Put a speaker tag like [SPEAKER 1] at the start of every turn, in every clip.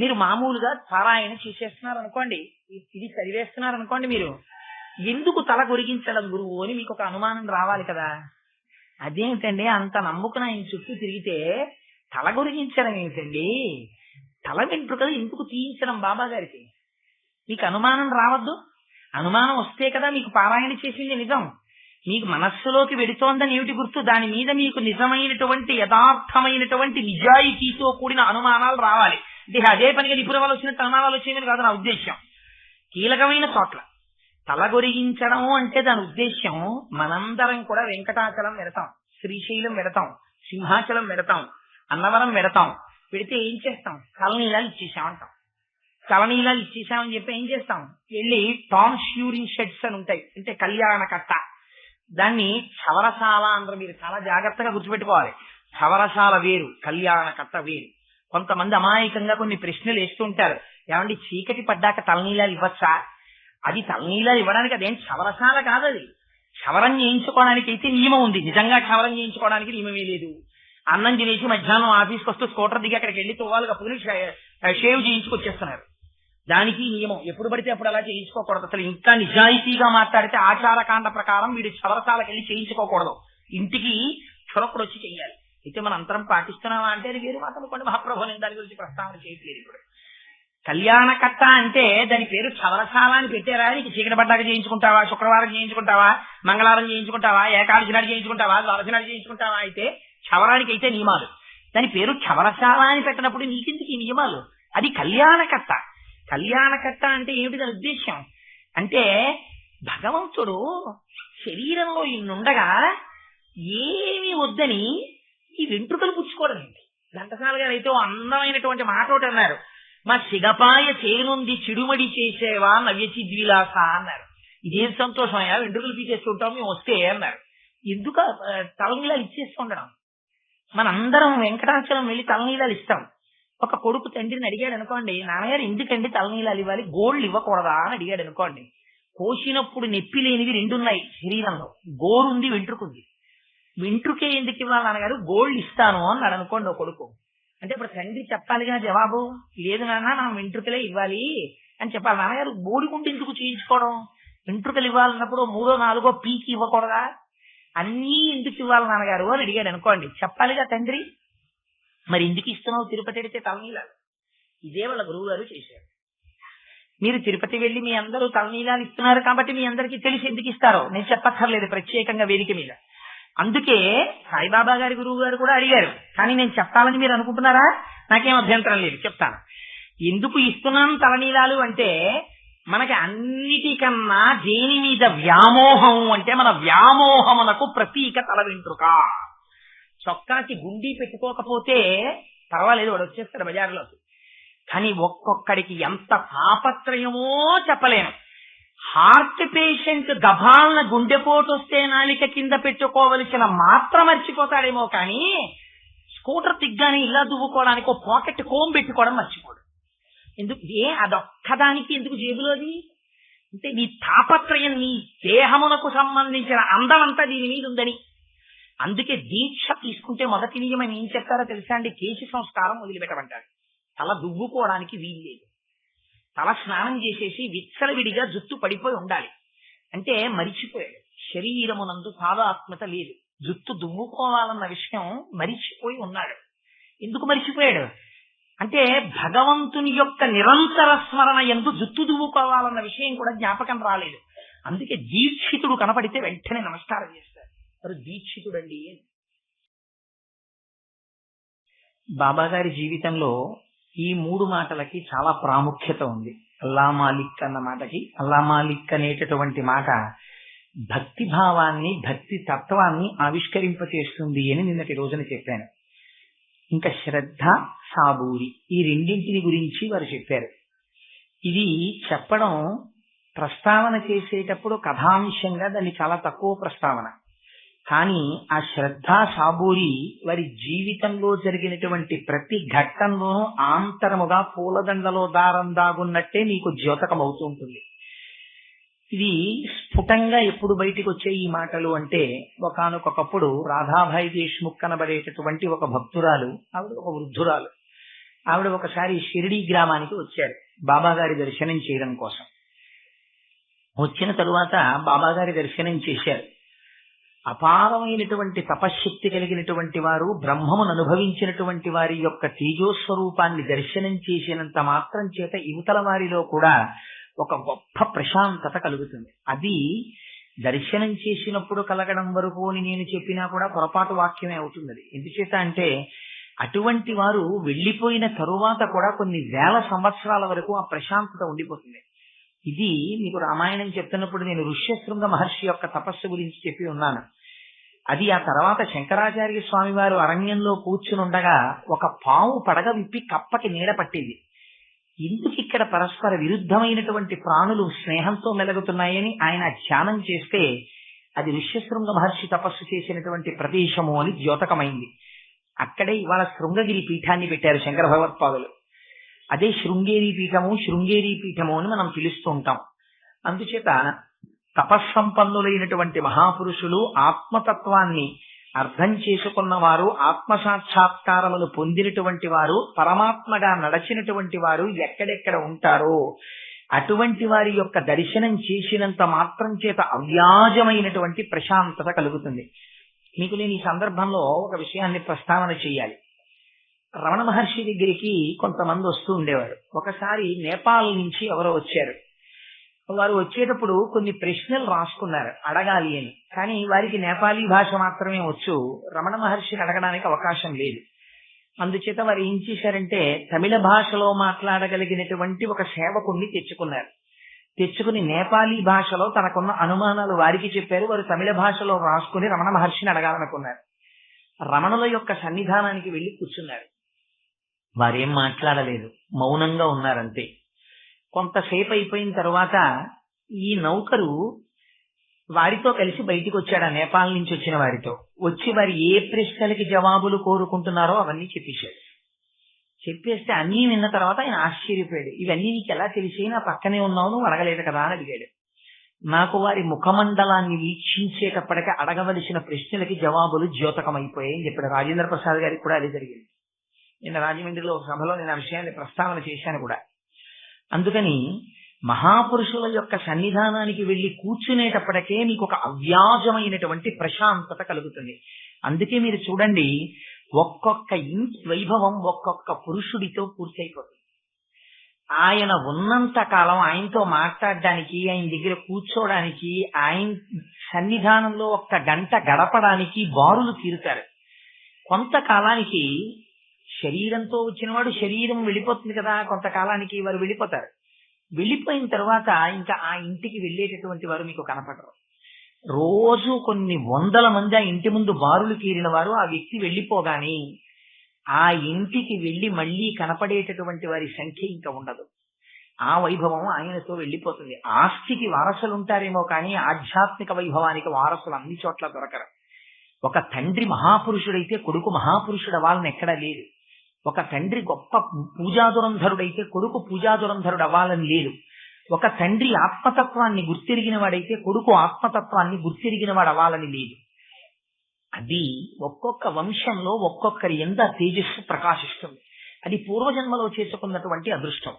[SPEAKER 1] మీరు మామూలుగా పారాయణ చేసేస్తున్నారు అనుకోండి, ఇది చదివేస్తున్నారు అనుకోండి, మీరు ఎందుకు తల గొరిగించడం గురువు అని మీకు ఒక అనుమానం రావాలి కదా. అదేమిటండి అంత నమ్ముకున్న ఆయన చుట్టూ తిరిగితే తల గొరిగించడం ఏమిటండి, తల వెంట్రుకలు ఎందుకు తీయించడం బాబా గారికి, మీకు అనుమానం రావద్దు. అనుమానం వస్తే కదా మీకు పారాయణ చేసింది నిజం. మీకు మనస్సులోకి వెడుతోందని ఏమిటి గుర్తు, దాని మీద మీకు నిజమైనటువంటి యథార్థమైనటువంటి నిజాయితీతో కూడిన అనుమానాలు రావాలి. అంటే అదే పనిగా ఇప్పుడు వాళ్ళు వచ్చినట్టు అనుమానాలు వచ్చేయమని కాదు నా ఉద్దేశ్యం. కీలకమైన చోట్ల తలగొరిగించడం అంటే దాని ఉద్దేశ్యం మనందరం కూడా వెంకటాచలం వెడతాం, శ్రీశైలం వెడతాం, సింహాచలం వెడతాం, అన్నవరం వెడతాం. పెడితే ఏం చేస్తాం, తలనీలాలు ఇచ్చేసామంటాం. తలనీలాలు ఇచ్చేసామని చెప్పి ఏం చేస్తాం, వెళ్ళి టామ్ ష్యూరింగ్ షెడ్స్ అని ఉంటాయి, అంటే కళ్యాణ కట్ట, దాన్ని చవరశాల అందరూ మీరు చాలా జాగ్రత్తగా గుర్తుపెట్టుకోవాలి. చవరశాల వేరు, కళ్యాణ కట్ట వేరు. కొంతమంది అమాయకంగా కొన్ని ప్రశ్నలు వేస్తుంటారు, ఏమండి చీకటి పడ్డాక తలనీలాలు ఇవ్వచ్చా? అది తలనీలాలు ఇవ్వడానికి అదేం చవరశాల కాదు, అది క్షవరం చేయించుకోవడానికి అయితే నియమం ఉంది. నిజంగా క్షవరం చేయించుకోవడానికి నియమమే లేదు. అన్నం తినేసి మధ్యాహ్నం ఆఫీస్కి వస్తూ స్కూటర్ దిగి అక్కడికి వెళ్ళి తువ్వాలి కప్పుకుని షేవ్ చేయించుకొచ్చేస్తున్నారు. దానికి నియమం, ఎప్పుడు పడితే అప్పుడు అలా చేయించుకోకూడదు. అసలు ఇంకా నిజాయితీగా మాట్లాడితే ఆచారకాండ ప్రకారం వీడు చవరశాలకు వెళ్ళి చేయించుకోకూడదు, ఇంటికి చురకుడు వచ్చి చెయ్యాలి. అయితే మనం అంతరం పాటిస్తున్నావా అంటే అది వేరు మాత్రం కొన్ని మహాప్రభు నేను దాని గురించి ప్రస్తావన చేయట్లేదు. ఇప్పుడు కళ్యాణ కట్ట అంటే దాని పేరు చవరశాల అని పెట్టారా? నీకు చీకటి పడ్డాక చేయించుకుంటావా, శుక్రవారం చేయించుకుంటావా, మంగళవారం చేయించుకుంటావా, ఏకాదశి నాడు చేయించుకుంటావా, ద్వాదశి నాడు చేయించుకుంటావా? అయితే చవరానికి అయితే నియమాలు. దాని పేరు చవరశాల అని పెట్టినప్పుడు నీకెందుకు ఈ నియమాలు? అది కళ్యాణ కట్ట. కళ్యాణ కట్ట అంటే ఏమిటి దాని ఉద్దేశ్యం అంటే, భగవంతుడు శరీరంలో ఇన్నుండగా ఏమీ వద్దని ఈ వెంట్రుకలు పుచ్చుకోవడం ఏంటి? ఘంటసాల గారు అయితే అందమైనటువంటి మాట ఒకటి అన్నారు, మా సిగపాయ చేనుంది చిడుమడి చేసేవా నవ్యచిద్విలాస అన్నారు. ఇదేం సంతోషం అయ్యా, వెంట్రుకలు పీకేస్తుంటాం మేము వస్తే అన్నారు. ఎందుకు తలనీలాలు ఇచ్చేస్తుండడం? మనందరం వెంకటాచలం వెళ్ళి తలనీలాలు ఇస్తాం. ఒక కొడుకు తండ్రిని అడిగాడు అనుకోండి, నాన్నగారు ఎందుకండి తలనీలాలు ఇవ్వాలి, గోళ్ళు ఇవ్వకూడదా అని అడిగాడు అనుకోండి. కోసినప్పుడు నొప్పి లేనివి రెండున్నాయి శరీరంలో, గోరుంది, వెంట్రుకుంది. వెంట్రుకే ఎందుకు ఇవ్వాలి నాన్నగారు, గోళ్ళు ఇస్తాను అన్నాడు అనుకోండి ఒక కొడుకు. అంటే ఇప్పుడు తండ్రి చెప్పాలిగా జవాబు, లేదు నాన్న నా వెంట్రుకలే ఇవ్వాలి అని చెప్పాలి. నాన్నగారు బోడిగుండు ఎందుకు చేయించుకోవడం, వెంట్రుకలు ఇవ్వాలన్నప్పుడు 3వ 4వ పీకి ఇవ్వకూడదా, అన్నీ ఎందుకు ఇవ్వాలి నాన్నగారు అని అడిగాడు అనుకోండి, చెప్పాలిగా తండ్రి. మరి ఎందుకు ఇస్తున్నావు తిరుపతి అడిగితే తలనీలాలు? ఇదే వాళ్ళ గురువు గారు చేశారు. మీరు తిరుపతి వెళ్ళి మీ అందరూ తలనీలాలు ఇస్తున్నారు కాబట్టి మీ అందరికీ తెలిసి ఎందుకు ఇస్తారో నేను చెప్పక్కర్లేదు ప్రత్యేకంగా వేదిక మీద. అందుకే సాయిబాబా గారి గురువు గారు కూడా అడిగారు, కానీ నేను చెప్పాలని మీరు అనుకుంటున్నారా? నాకేం అభ్యంతరం లేదు, చెప్తాను. ఎందుకు ఇస్తున్నాను తలనీలాలు అంటే, మనకి అన్నిటికన్నా దేని మీద వ్యామోహం అంటే, మన వ్యామోహమునకు ప్రతీక తల వెంట్రుక. చొక్కాకి గుండీ పెట్టుకోకపోతే పర్వాలేదు, వాడు వచ్చేస్తాడు బజార్లోకి. కానీ ఒక్కొక్కడికి ఎంత తాపత్రయమో చెప్పలేను. హార్ట్ పేషెంట్ గభాలన గుండెపోటు వస్తే నాలిక కింద పెట్టుకోవలసిన మాత్రం మర్చిపోతాడేమో, కానీ స్కూటర్ దిగ్గానే ఇలా దువ్వుకోవడానికి ఒక పాకెట్ కోమ్ పెట్టుకోవడం మర్చిపోడు. ఎందుకు? అదొక్కదానికి ఎందుకు జేబులోది అంటే, నీ తాపత్రయం నీ దేహమునకు సంబంధించిన అందమంతా దీని మీద ఉందని. అందుకే దీక్ష తీసుకుంటే మొదటి నియమం ఏం చెప్తారో తెలుసా అండి, కేశ సంస్కారం వదిలిపెట్టమంటారు. తల దువ్వుకోవడానికి వీల్లేదు. తల స్నానం చేసేసి విచ్చలవిడిగా జుట్టు పడిపోయి ఉండాలి. అంటే మరిచిపోయాడు, శరీరమునందు తాదాత్మ్యత లేదు, జుట్టు దువ్వుకోవాలన్న విషయం మరిచిపోయి ఉన్నాడు. ఎందుకు మరిచిపోయాడు అంటే, భగవంతుని యొక్క నిరంతర స్మరణ యందు జుట్టు దువ్వుకోవాలన్న విషయం కూడా జ్ఞాపకం రాలేదు. అందుకే దీక్షితుడు కనపడితే వెంటనే నమస్కారం చేస్తారు, మరి దీక్షితుడండి. బాబాగారి జీవితంలో ఈ 3 మాటలకి చాలా ప్రాముఖ్యత ఉంది. అల్లా మాలిక్ అన్న మాటకి, అల్లా మాలిక్ అనేటటువంటి మాట భక్తి భావాన్ని, భక్తి తత్వాన్ని ఆవిష్కరింపచేస్తుంది అని నిన్నటి రోజున చెప్పాను. ఇంకా శ్రద్ధ, సాబూరి, ఈ రెండింటిని గురించి వారు చెప్పారు. ఇది చెప్పడం ప్రస్తావన చేసేటప్పుడు కథాంశంగా దాన్ని చాలా తక్కువ ప్రస్తావన, కానీ ఆ శ్రద్ధ, సాబూరి వారి జీవితంలో జరిగినటువంటి ప్రతి ఘట్టంలోనూ ఆంతరముగా పూలదండలో దారం దాగున్నట్టే మీకు ద్యోతకం అవుతూ ఉంటుంది. ఇది స్ఫుటంగా ఎప్పుడు బయటికి వచ్చే ఈ మాటలు అంటే, ఒకానొకప్పుడు రాధాభాయి దేశ్ముఖ్ కనబడేటటువంటి ఒక భక్తురాలు, ఆవిడ ఒక వృద్ధురాలు. ఆవిడ ఒకసారి షిరిడీ గ్రామానికి వచ్చారు బాబాగారి దర్శనం చేయడం కోసం. వచ్చిన తరువాత బాబాగారి దర్శనం చేశారు. అపారమైనటువంటి తపశ్శక్తి కలిగినటువంటి వారు, బ్రహ్మమును అనుభవించినటువంటి వారి యొక్క తేజోస్వరూపాన్ని దర్శనం చేసినంత మాత్రం చేత యువతల వారిలో కూడా ఒక గొప్ప ప్రశాంతత కలుగుతుంది. అది దర్శనం చేసినప్పుడు కలగడం వరకు అని నేను చెప్పినా కూడా పొరపాటు వాక్యమే అవుతుంది. ఎందుచేత అంటే అటువంటి వారు వెళ్లిపోయిన తరువాత కూడా కొన్ని వేల సంవత్సరాల వరకు ఆ ప్రశాంతత ఉండిపోతుంది. ఇది మీకు రామాయణం చెప్తున్నప్పుడు నేను ఋష్యశృంగ మహర్షి యొక్క తపస్సు గురించి చెప్పి ఉన్నాను. అది ఆ తర్వాత శంకరాచార్య స్వామి వారు అరణ్యంలో కూర్చుని ఉండగా ఒక పాము పడగ విప్పి కప్పకి నీడ పట్టింది. ఎందుకు ఇక్కడ పరస్పర విరుద్ధమైనటువంటి ప్రాణులు స్నేహంతో మెలుగుతున్నాయని ఆయన ధ్యానం చేస్తే అది ఋష్యశృంగ మహర్షి తపస్సు చేసినటువంటి ప్రదేశము అని ద్యోతకమైంది. అక్కడే ఇవాళ శృంగగిరి పీఠాన్ని పెట్టారు శంకర భగవత్పాదులు. అదే శృంగేరి పీఠము అని మనం పిలుస్తూ ఉంటాం. అందుచేత తపస్సంపన్నులైనటువంటి మహాపురుషులు, ఆత్మతత్వాన్ని అర్థం చేసుకున్నవారు, ఆత్మసాక్షాత్కారములు పొందినటువంటి వారు, పరమాత్మగా నడచినటువంటి వారు ఎక్కడెక్కడ ఉంటారో అటువంటి వారి యొక్క దర్శనం చేసినంత మాత్రం చేత అవ్యాజమైనటువంటి ప్రశాంతత కలుగుతుంది. మీకు నేను ఈ సందర్భంలో ఒక విషయాన్ని ప్రస్తావన చేయాలి. రమణ మహర్షి దగ్గరికి కొంతమంది వస్తూ ఉండేవారు. ఒకసారి నేపాల్ నుంచి ఎవరో వచ్చారు. వారు వచ్చేటప్పుడు కొన్ని ప్రశ్నలు రాసుకున్నారు అడగాలి అని. కానీ వారికి నేపాలీ భాష మాత్రమే వచ్చు, రమణ మహర్షిని అడగడానికి అవకాశం లేదు. అందుచేత వారు ఏం చేశారంటే తమిళ భాషలో మాట్లాడగలిగినటువంటి ఒక సేవకుణ్ణి తెచ్చుకుని నేపాలీ భాషలో తనకున్న అనుమానాలు వారికి చెప్పారు. వారు తమిళ భాషలో రాసుకుని రమణ మహర్షిని అడగాలనుకున్నారు. రమణుల యొక్క సన్నిధానానికి వెళ్లి కూర్చున్నారు. వారేం మాట్లాడలేదు, మౌనంగా ఉన్నారంతే. కొంతసేపు అయిపోయిన తర్వాత ఈ నౌకరు వారితో కలిసి బయటికి వచ్చాడు, ఆ నేపాల్ నుంచి వచ్చిన వారితో. వచ్చి వారి ఏ ప్రశ్నలకి జవాబులు కోరుకుంటున్నారో అవన్నీ చెప్పేస్తే అన్నీ విన్న తర్వాత ఆయన ఆశ్చర్యపోయాడు. ఇవన్నీ నీకు ఎలా తెలిసి, నా పక్కనే ఉన్నావు, నువ్వు అడగలేదు కదా అని అడిగాడు. నాకు వారి ముఖమండలాన్ని వీక్షించేటప్పటికే అడగవలసిన ప్రశ్నలకి జవాబులు ద్యోతకమైపోయాయని చెప్పాడు. రాజేంద్ర ప్రసాద్ గారికి కూడా అదే జరిగింది. నిన్న రాజమండ్రిలో ఒక సభలో నేను ఆ విషయాన్ని ప్రస్తావన చేశాను కూడా. అందుకని మహాపురుషుల యొక్క సన్నిధానానికి వెళ్లి కూర్చునేటప్పటికే మీకు ఒక అవ్యాజమైనటువంటి ప్రశాంతత కలుగుతుంది. అందుకే మీరు చూడండి, ఒక్కొక్క ఇంటి వైభవం ఒక్కొక్క పురుషుడితో పూర్తయిపోతుంది. ఆయన ఉన్నంత కాలం ఆయనతో మాట్లాడడానికి, ఆయన దగ్గర కూర్చోడానికి, ఆయన సన్నిధానంలో ఒక్క గంట గడపడానికి బారులు తీరుతారు. కొంతకాలానికి శరీరంతో వచ్చిన వాడు శరీరం వెళ్ళిపోతుంది కదా, కొంతకాలానికి వారు వెళ్ళిపోతారు. వెళ్ళిపోయిన తర్వాత ఇంకా ఆ ఇంటికి వెళ్ళేటటువంటి వారు మీకు కనపడరు. రోజు కొన్ని వందల మంది ఆ ఇంటి ముందు బారులు తీరిన వారు ఆ వ్యక్తి వెళ్ళిపోగానే ఆ ఇంటికి వెళ్లి మళ్లీ కనపడేటటువంటి వారి సంఖ్య ఇంకా ఉండదు. ఆ వైభవం ఆయనతో వెళ్ళిపోతుంది. ఆస్తికి వారసులు ఉంటారేమో కానీ ఆధ్యాత్మిక వైభవానికి వారసులు అన్ని చోట్ల దొరకరు. ఒక తండ్రి మహాపురుషుడైతే కొడుకు మహాపురుషుడు అవ్వాలని ఎక్కడా లేదు. ఒక తండ్రి గొప్ప పూజాదురంధరుడైతే కొడుకు పూజాదురంధరుడు అవ్వాలని లేదు. ఒక తండ్రి ఆత్మతత్వాన్ని గుర్తిరిగిన వాడైతే కొడుకు ఆత్మతత్వాన్ని గుర్తిరిగిన వాడు అవ్వాలని లేదు. అది ఒక్కొక్క వంశంలో ఒక్కొక్కరి ఎంత తేజస్సు ప్రకాశిస్తుంది. అది పూర్వజన్మలో చేసుకున్నటువంటి అదృష్టం.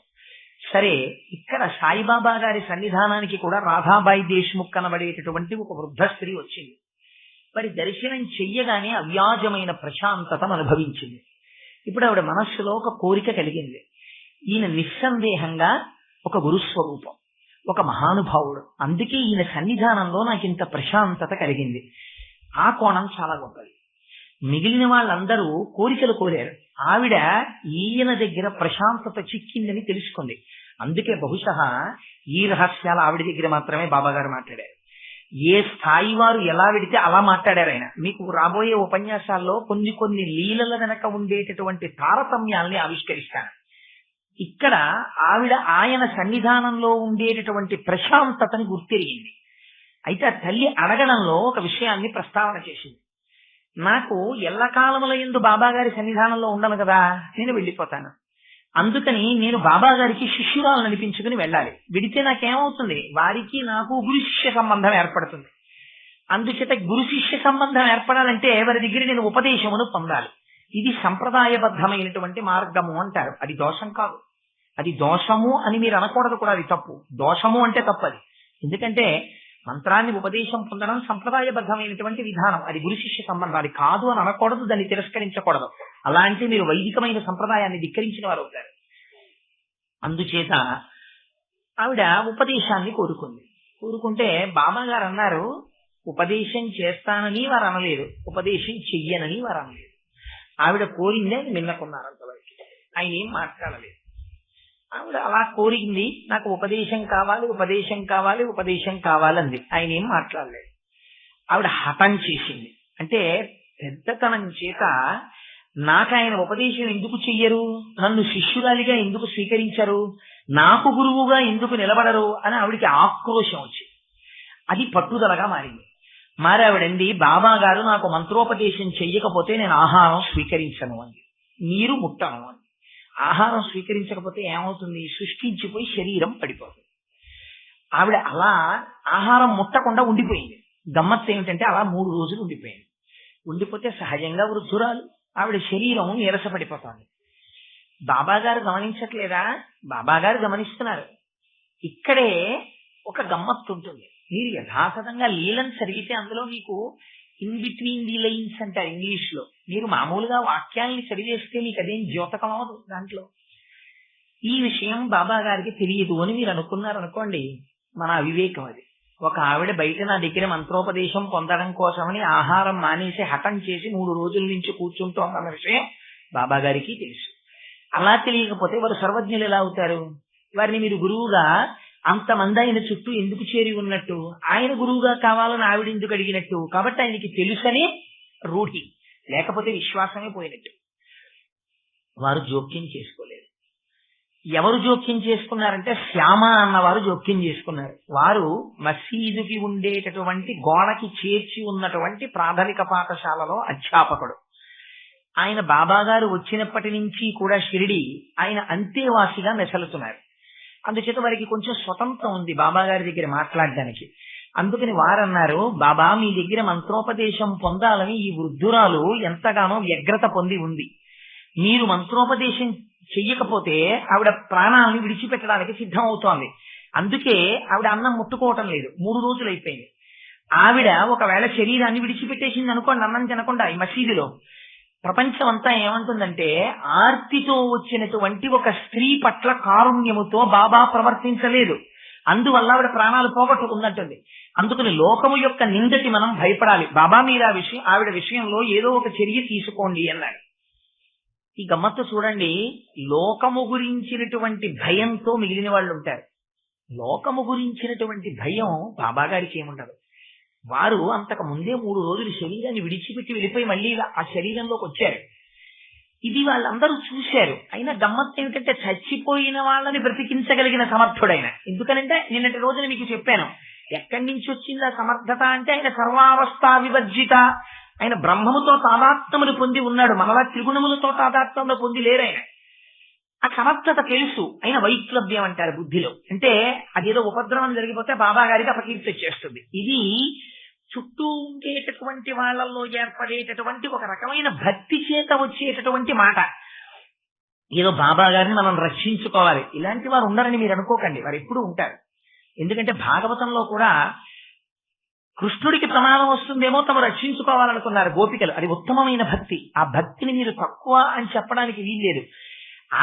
[SPEAKER 1] సరే, ఇక్కడ సాయిబాబా గారి సన్నిధానానికి కూడా రాధాబాయి దేశ్ముఖ్ కనబడేటటువంటి ఒక వృద్ధ స్త్రీ వచ్చింది. మరి దర్శనం చెయ్యగానే అవ్యాజమైన ప్రశాంతతను అనుభవించింది. ఇప్పుడు ఆవిడ మనస్సులో ఒక కోరిక కలిగింది. ఈయన నిస్సందేహంగా ఒక గురుస్వరూపం, ఒక మహానుభావుడు, అందుకే ఈయన సన్నిధానంలో నాకు ఇంత ప్రశాంతత కలిగింది. ఆ కోణం చాలా గొప్పది. మిగిలిన వాళ్ళందరూ కోరికలు కోరారు, ఆవిడ ఈయన దగ్గర ప్రశాంతత చిక్కిందని తెలుసుకుంది. అందుకే బహుశా ఈ రహస్యాలు ఆవిడ దగ్గర మాత్రమే బాబాగారు మాట్లాడారు. ఏ స్థాయి వారు ఎలా విడితే అలా మాట్లాడారు ఆయన. మీకు రాబోయే ఉపన్యాసాల్లో కొన్ని లీలల వెనక ఉండేటటువంటి తారతమ్యాల్ని ఆవిష్కరిస్తాను. ఇక్కడ ఆవిడ ఆయన సన్నిధానంలో ఉండేటటువంటి ప్రశాంతతని గుర్తిరిగింది. అయితే ఆ తల్లి అడగడంలో ఒక విషయాన్ని ప్రస్తావన చేసింది. నాకు ఎల్లకాలముల యందు బాబాగారి సన్నిధానంలో ఉండను కదా, నేను వెళ్ళిపోతాను. అందుకని నేను బాబాగారికి శిష్యురాలను అనిపించుకుని వెళ్ళాలి. విడితే నాకేమవుతుంది, వారికి నాకు గురు శిష్య సంబంధం ఏర్పడుతుంది. అందుచేత గురు శిష్య సంబంధం ఏర్పడాలంటే వారి దగ్గర నేను ఉపదేశమును పొందాలి. ఇది సంప్రదాయబద్ధమైనటువంటి మార్గము అంటారు. అది దోషం కాదు. అది దోషము అని మీరు అనకూడదు కూడా, అది తప్పు. దోషము అంటే తప్పది. ఎందుకంటే మంత్రాన్ని ఉపదేశం పొందడం సంప్రదాయబద్ధమైనటువంటి విధానం. అది గురు శిష్య సంబంధం. అది కాదు అని అనకూడదు, దాన్ని తిరస్కరించకూడదు. అలా అంటే మీరు వైదికమైన సంప్రదాయాన్ని ధిక్కరించిన వారు అవుతారు. అందుచేత ఆవిడ ఉపదేశాన్ని కోరుకుంటే బాబా గారు అన్నారు, ఉపదేశం చేస్తానని వారు అనలేదు, ఉపదేశం చెయ్యనని వారు అనలేదు. ఆవిడ కోరిందే ఆయన మిన్నకున్నారు అంతవరకు. ఆయన ఏం మాట్లాడలేదు. ఆవిడ అలా కోరింది, నాకు ఉపదేశం కావాలి, ఉపదేశం కావాలి, ఉపదేశం కావాలంది. ఆయన ఏం మాట్లాడలేదు. ఆవిడ హఠం చేసింది. అంటే పెద్దతనం చేత నాకు ఆయన ఉపదేశం ఎందుకు చెయ్యరు, నన్ను శిష్యురాలిగా ఎందుకు స్వీకరించరు, నాకు గురువుగా ఎందుకు నిలబడరు అని ఆవిడికి ఆక్రోశం వచ్చింది. అది పట్టుదలగా మారింది. మరి ఆవిడండి, బాబా గారు నాకు మంత్రోపదేశం చెయ్యకపోతే నేను ఆహారం స్వీకరించను అంది, నీరు ముట్టను అంది. ఆహారం స్వీకరించకపోతే ఏమవుతుంది, సృష్టించిపోయి శరీరం పడిపోతుంది. ఆవిడ అలా ఆహారం ముట్టకుండా ఉండిపోయింది. గమ్మత్తు ఏమిటంటే అలా 3 రోజులు ఉండిపోయింది. ఉండిపోతే సహజంగా వృద్ధురాలు, ఆవిడ శరీరం నీరసపడిపోతుంది. బాబా గారు గమనించట్లేదా? బాబా గారు గమనిస్తున్నారు. ఇక్కడే ఒక గమ్మత్తు ఉంటుంది. మీరు యథాతథంగా లీలను చదివితే అందులో మీకు ఇన్ బిట్వీన్ ది లైన్స్ అంటారు ఇంగ్లీష్ లో. మీరు మామూలుగా వాక్యాలని చదివేస్తే మీకు అదేం ద్యోతకం అవదు. దాంట్లో ఈ విషయం బాబా గారికి తెలియదు అని మీరు అనుకున్నారనుకోండి, మన అవివేకం అది. ఒక ఆవిడ బయట నా దగ్గర మంత్రోపదేశం పొందడం కోసమని ఆహారం మానేసి హఠం చేసి 3 రోజుల నుంచి కూర్చుంటోందన్న విషయం బాబా గారికి తెలుసు. అలా తెలియకపోతే వారు సర్వజ్ఞులు ఎలా అవుతారు? వారిని మీరు గురువుగా అంతమంది ఆయన చుట్టూ ఎందుకు చేరి ఉన్నట్టు? ఆయన గురువుగా కావాలని ఆవిడ ఎందుకు అడిగినట్టు? కాబట్టి ఆయనకి తెలుసని రూఢి, లేకపోతే విశ్వాసమే పోయినట్టు. వారు జోక్యం చేసుకోలేదు. ఎవరు జోక్యం చేసుకున్నారంటే శ్యామ అన్నవారు జోక్యం చేసుకున్నారు. వారు మసీదుకి ఉండేటటువంటి గోడకి చేర్చి ఉన్నటువంటి ప్రాథమిక పాఠశాలలో అధ్యాపకుడు. ఆయన బాబా గారు వచ్చినప్పటి నుంచి కూడా షిరిడి ఆయన అంతేవాసిగా మెసలుతున్నారు. అందుచేత వారికి కొంచెం స్వతంత్రం ఉంది బాబా గారి దగ్గర మాట్లాడడానికి. అందుకని వారన్నారు, బాబా మీ దగ్గర మంత్రోపదేశం పొందాలని ఈ వృద్ధురాలు ఎంతగానో వ్యగ్రత పొంది ఉంది. మీరు మంత్రోపదేశం చెయ్యకపోతే ఆవిడ ప్రాణాలను విడిచిపెట్టడానికి సిద్ధం అవుతోంది. అందుకే ఆవిడ అన్నం ముట్టుకోవటం లేదు. 3 రోజులు అయిపోయింది. ఆవిడ ఒకవేళ శరీరాన్ని విడిచిపెట్టేసింది అనుకోండి, అన్నం తినకుండా ఈ మసీదులో, ప్రపంచం అంతా ఏమంటుందంటే ఆర్తితో వచ్చినటువంటి ఒక స్త్రీ పట్ల కారుణ్యముతో బాబా ప్రవర్తించలేదు, అందువల్ల ఆవిడ ప్రాణాలు పోగొట్టుకుందంటుంది. అందుకని లోకము యొక్క నిందకి మనం భయపడాలి. బాబా మీరు ఆవిడ విషయంలో ఏదో ఒక చర్య తీసుకోండి అన్నాడు. ఈ గమ్మత్తు చూడండి, లోకము గురించినటువంటి భయంతో మిగిలిన వాళ్ళు ఉంటారు. లోకము గురించినటువంటి భయం బాబా గారికి ఏముండదు. వారు అంతకు ముందే 3 రోజులు శరీరాన్ని విడిచిపెట్టి వెళ్ళిపోయి మళ్ళీ ఆ శరీరంలోకి వచ్చారు. ఇది వాళ్ళందరూ చూశారు. అయినా గమ్మత్తు ఏమిటంటే చచ్చిపోయిన వాళ్ళని బ్రతికించగలిగిన సమర్థుడైన. ఎందుకనంటే నిన్నటి రోజున మీకు చెప్పాను, ఎక్కడి నుంచి వచ్చింది ఆ సమర్థత అంటే ఆయన సర్వావస్థా వివర్జిత, ఆయన బ్రహ్మముతో తాదాత్మ్యమును పొంది ఉన్నాడు. మనలా త్రిగుణములతో తాదాత్మ్యంలో పొంది లేరాయన. ఆ సమర్థత తెలుసు. ఆయన వైక్లభ్యం అంటారు బుద్ధిలో. అంటే అదేదో ఉపద్రవం జరిగిపోతే బాబా గారికి అపకీర్తి వచ్చేస్తుంది. ఇది చుట్టూ ఉండేటటువంటి వాళ్ళల్లో ఏర్పడేటటువంటి ఒక రకమైన భక్తి చేత వచ్చేటటువంటి మాట. ఏదో బాబా గారిని మనం రక్షించుకోవాలి, ఇలాంటి వారు ఉండరని మీరు అనుకోకండి. వారు ఎప్పుడూ ఉంటారు. ఎందుకంటే భాగవతంలో కూడా కృష్ణుడికి ప్రమాదం వస్తుందేమో తమ రక్షించుకోవాలనుకున్నారు గోపికలు. అది ఉత్తమమైన భక్తి. ఆ భక్తిని మీరు తక్కువ అని చెప్పడానికి వీల్లేదు.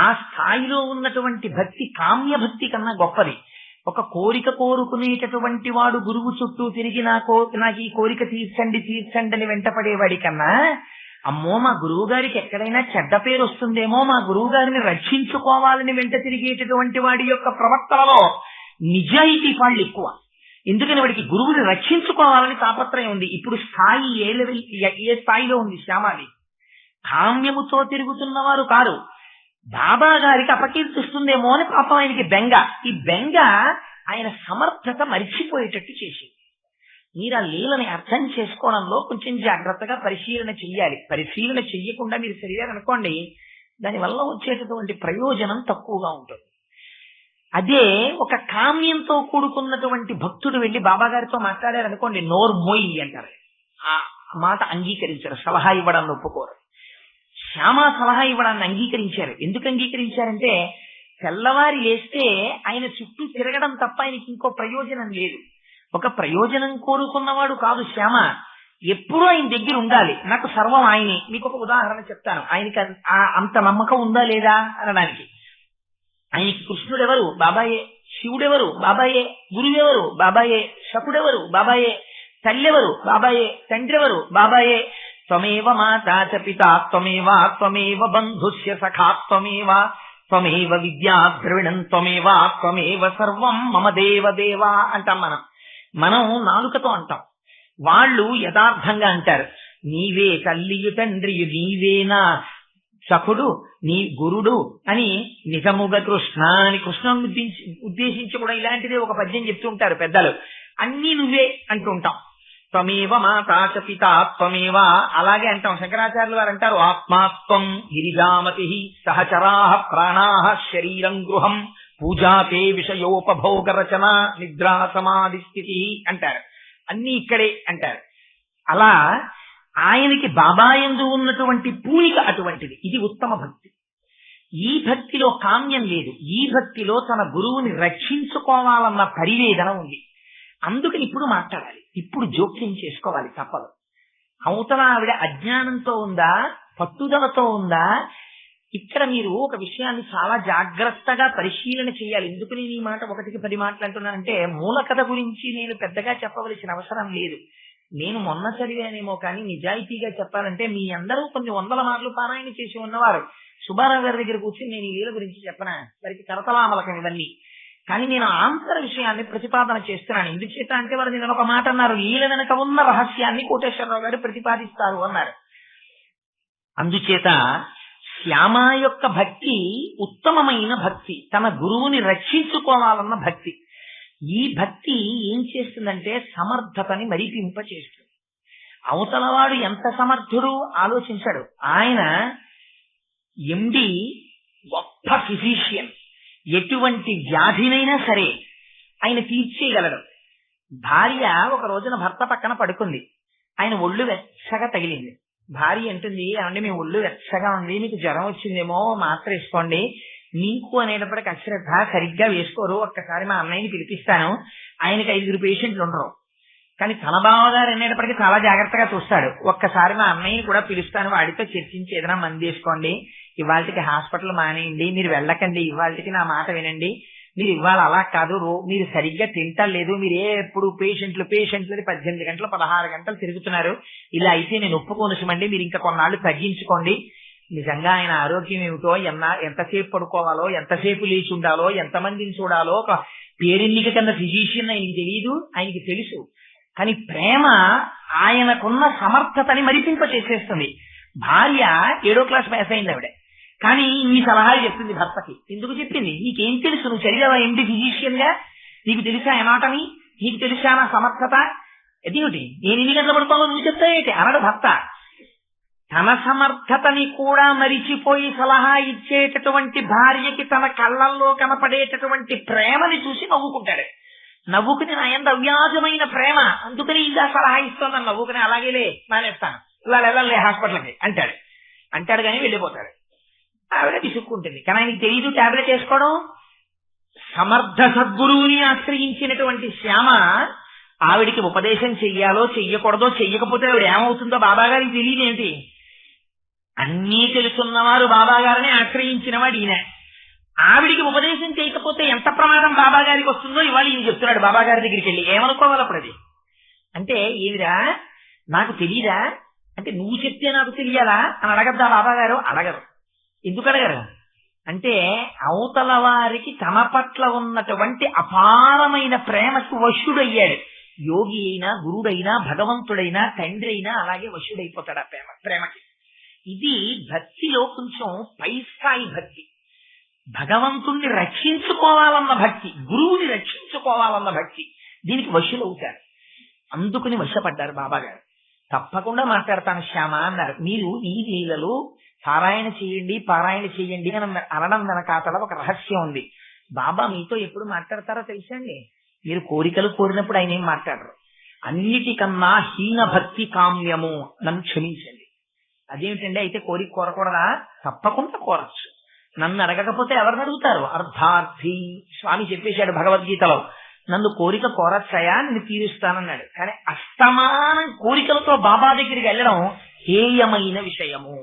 [SPEAKER 1] ఆ స్థాయిలో ఉన్నటువంటి భక్తి కామ్య భక్తి కన్నా గొప్పది. ఒక కోరిక కోరుకునేటటువంటి వాడు గురువు చుట్టూ తిరిగి నాకు ఈ కోరిక తీర్చండి తీర్చండి అని వెంటపడేవాడి కన్నా, అమ్మో మా గురువు గారికి ఎక్కడైనా చెడ్డ పేరు వస్తుందేమో, మా గురువు గారిని రక్షించుకోవాలని వెంట తిరిగేటటువంటి వాడి యొక్క ప్రవర్తనలో నిజాయితీ వాళ్ళు ఎక్కువ. ఎందుకని వాడికి గురువుని రక్షించుకోవాలని తాపత్రయం ఉంది. ఇప్పుడు స్థాయి ఏ స్థాయిలో ఉంది శ్యామాది? కామ్యముతో తిరుగుతున్న వారు కారు. బాబా గారికి అపకీర్తిస్తుందేమో అని పాపం ఆయనకి బెంగ. ఈ బెంగ ఆయన సమర్థత మరిచిపోయేటట్టు చేసింది. మీరు ఆ లీలని అర్థం చేసుకోవడంలో కొంచెం జాగ్రత్తగా పరిశీలన చెయ్యాలి. పరిశీలన చెయ్యకుండా మీరు చదివారనుకోండి, దానివల్ల వచ్చేటటువంటి ప్రయోజనం తక్కువగా ఉంటుంది. అదే ఒక కామ్యంతో కూడుకున్నటువంటి భక్తుడు వెళ్లి బాబా గారితో మాట్లాడారనుకోండి, నోరు మోయి అంటారు. ఆ మాట అంగీకరించరు, సలహా ఇవ్వడాన్ని ఒప్పుకోరు. శ్యామ సలహా ఇవ్వడాన్ని అంగీకరించారు. ఎందుకు అంగీకరించారంటే తెల్లవారి లేస్తే ఆయన చుట్టూ తిరగడం తప్ప ఆయనకి ఇంకో ప్రయోజనం లేదు. ఒక ప్రయోజనం కోరుకున్నవాడు కాదు శ్యామ, ఎప్పుడూ ఆయన దగ్గర ఉండాలి. నాకు సర్వం ఆయనే. మీకు ఒక ఉదాహరణ చెప్తాను, ఆయనకి అంత నమ్మకం ఉందా లేదా అనడానికి. ఆయనకి కృష్ణుడెవరు? బాబాయే. శివుడెవరు? బాబాయే. గురువెవరు? బాబాయే. శకుడెవరు? బాబాయే. తల్లెవరు? బాబాయే. తండ్రెవరు? బాబాయే. త్వమేవ మాతా చ పితా త్వమేవ త్వమేవ బంధుస్య సఖా త్వమేవ త్వమేవ విద్యా ద్రవిణం త్వమేవ త్వమేవ సర్వం మమ దేవ దేవా అంటాం. మనం నాలుకతో అంటాం, వాళ్ళు యథార్థంగా అంటారు నీవే తల్లియు తండ్రియు నీవేనా సఖుడు నీ గురుడు అని. నిజముగా కృష్ణ అని కృష్ణుని ఉద్దేశించి కూడా ఇలాంటిదే ఒక పద్యం చెప్తూ ఉంటారు పెద్దలు. అన్నీ నువ్వే అంటూ ఉంటాం. త్వమేవ మాతా చ పితా త్వమేవ అలాగే అంటాం. శంకరాచార్యులు వారు అంటారు ఆత్మాత్వం గిరిజామతి సహచరాః ప్రాణాః శరీరం గృహం పూజాతే విషయోపభోగ రచన నిద్రా సమాధి స్థితి అంటారు. అన్ని ఇక్కడే అంటారు. అలా ఆయనకి బాబాయందు ఉన్నటువంటి పూనిక అటువంటిది. ఇది ఉత్తమ భక్తి. ఈ భక్తిలో కామ్యం లేదు. ఈ భక్తిలో తన గురువుని రక్షించుకోవాలన్న పరివేదన ఉంది. అందుకని ఇప్పుడు మాట్లాడాలి, ఇప్పుడు జోక్యం చేసుకోవాలి, తప్పదు. అవతల ఆవిడ అజ్ఞానంతో ఉందా, పట్టుదలతో ఉందా? ఇక్కడ మీరు ఒక విషయాన్ని చాలా జాగ్రత్తగా పరిశీలన చేయాలి. ఎందుకు నేను ఈ మాట 1కి 10 మాటలు అంటున్నానంటే మూల కథ గురించి నేను పెద్దగా చెప్పవలసిన అవసరం లేదు. నేను మొన్న చదివానేమో కానీ నిజాయితీగా చెప్పాలంటే మీ అందరూ కొన్ని 100 మార్లు పారాయణ చేసి ఉన్నవారు. సుబ్బారావు గారి దగ్గర కూర్చొని నేను ఈ లీల గురించి చెప్పనా, వారికి కరతలామలకం ఇవన్నీ. కానీ నేను ఆంతర విషయాన్ని ప్రతిపాదన చేస్తున్నాను. ఎందుచేత అంటే వారు నేను ఒక మాట అన్నారు, లీల వెనక ఉన్న రహస్యాన్ని కోటేశ్వరరావు గారు ప్రతిపాదిస్తారు అన్నారు. అందుచేత శ్యామ యొక్క భక్తి ఉత్తమమైన భక్తి, తన గురువుని రక్షించుకోవాలన్న భక్తి. ఈ భక్తి ఏం చేస్తుందంటే సమర్థతని మరిపింప చేస్తుంది. అవతలవాడు ఎంత సమర్థుడు ఆలోచించాడు. ఆయన ఎండి, గొప్ప ఫిజీషియన్, ఎటువంటి వ్యాధినైనా సరే ఆయన తీర్చేయగలడు. భార్య ఒక రోజున భర్త పక్కన పడుకుంది. ఆయన ఒళ్ళు వెచ్చగా తగిలింది. భార్య అంటుంది, ఏమండి మీ ఒళ్ళు వెచ్చగా ఉంది, మీకు జ్వరం వచ్చిందేమో, మాత్ర వేసుకోండి. మీకు అనేటప్పటికి అశ్రద్ధ, సరిగ్గా వేసుకోరు, ఒక్కసారి మా అన్నయ్యని పిలిపిస్తాను, ఆయనకి 5 పేషెంట్లు ఉండరు. కానీ తన బావగారు అనేటప్పటికీ చాలా జాగ్రత్తగా చూస్తాడు. ఒక్కసారి మా అన్నయ్యని కూడా పిలుస్తాను, వాడితో చర్చించి ఏదైనా మంది వేసుకోండి, ఇవాళకి హాస్పిటల్ మానేయండి, మీరు వెళ్ళకండి, ఇవాళకి నా మాట వినండి, మీరు ఇవాళ అలా కాదు, మీరు సరిగ్గా తింటలేదు, మీరు ఎప్పుడు పేషెంట్లు 18 గంటలు 16 గంటలు తిరుగుతున్నారు, ఇలా అయితే నేను ఒప్పుకోనుసమండి, మీరు ఇంకా కొన్నాళ్ళు తగ్గించుకోండి. నిజంగా ఆయన ఆరోగ్యం ఏమిటో, ఎంతసేపు పడుకోవాలో, ఎంతసేపు లేచి ఉండాలో, ఎంతమందిని చూడాలో, ఒక పేరెన్నిక కింద ఫిజీషియన్ ఆయనకి తెలియదు, ఆయనకి తెలుసు. కానీ ప్రేమ ఆయనకున్న సమర్థతని మరిపింప చేసేస్తుంది. భార్య 7వ క్లాస్ పాస్ అయింది ఆవిడ, కానీ ఈ సలహాలు చెప్తుంది భర్తకి. ఎందుకు చెప్పింది? నీకేం తెలుసు, నువ్వు చదివావా ఎండి ఫిజీషియన్ గా, నీకు తెలుసా ఎనాటమీ, నీకు తెలుసా నా సమర్థత, అదేమిటి నేను 8 గంటలు పడుకోవాలో నువ్వు చెప్తావేటి అనడు భర్త. తన సమర్థతని కూడా మరిచిపోయి సలహా ఇచ్చేటటువంటి భార్యకి తన కళ్ళల్లో కనపడేటటువంటి ప్రేమని చూసి నవ్వుకుంటాడు. నవ్వుకుని నా యందు అవ్యాజమైన ప్రేమ, అందుకని ఇలా సలహా ఇస్తుందని నవ్వుకుని అలాగేలే మానేస్తాను, ఇవాళ వెళ్ళలే హాస్పిటల్కి అంటాడు కానీ వెళ్ళిపోతాడు. ఆవిడ విసుక్కుంటుంది. కానీ ఆయనకి తెలియదు టాబ్లెట్ వేసుకోవడం. సమర్థ సద్గురువుని ఆశ్రయించినటువంటి శ్యామ ఆవిడికి ఉపదేశం చెయ్యాలో చెయ్యకూడదో, చెయ్యకపోతే ఆవిడ ఏమవుతుందో బాబాగారికి తెలియదేంటి. అన్నీ తెలుసున్నవారు బాబాగారిని ఆశ్రయించిన వాడు ఈయన. ఆవిడికి ఉపదేశం చేయకపోతే ఎంత ప్రమాదం బాబాగారికి వస్తుందో ఇవాళ ఈయన చెప్తున్నాడు. బాబాగారి దగ్గరికి వెళ్ళి ఏమనుకోవాలి అప్పుడు? అది అంటే ఏమిరా నాకు తెలియదా అంటే, నువ్వు చెప్తే నాకు తెలియాలా అని అడగద్దా బాబాగారు? అడగరు. ఎందుకు అడగరు అంటే అవతల వారికి తన పట్ల ఉన్నటువంటి అపారమైన ప్రేమకు వశుడయ్యాడు. యోగి అయినా, గురుడైనా, భగవంతుడైనా, తండ్రి అయినా అలాగే వశుడైపోతాడు ఆ ప్రేమకి. ఇది భక్తిలో కొంచెం పై స్థాయి భక్తి. భగవంతుణ్ణి రక్షించుకోవాలన్న భక్తి, గురువుని రక్షించుకోవాలన్న భక్తి, దీనికి వశులవుతారు. అందుకుని వశపడ్డారు బాబాగారు. తప్పకుండా మాట్లాడతాను శ్యామ అన్నారు. మీరు ఈ లీలలు పారాయణ చేయండి అని అనడం వెనకాతల ఒక రహస్యం ఉంది. బాబా మీతో ఎప్పుడు మాట్లాడతారో తెలుసండి. మీరు కోరికలు కోరినప్పుడు ఆయన ఏం మాట్లాడరు. అన్నిటికన్నా హీన భక్తి కామ్యము, నన్ను క్షమించండి, అదేమిటండి అయితే కోరిక కోరకూడదా? తప్పకుండా కోరచ్చు. నన్ను అడగకపోతే ఎవరిని అడుగుతారు? అర్థార్థి స్వామి చెప్పేశాడు భగవద్గీతలో, నన్ను కోరిక కోరచ్చయా నేను తీరుస్తానన్నాడు. కానీ అస్తమానం కోరికలతో బాబా దగ్గరికి వెళ్ళడం హేయమైన విషయము.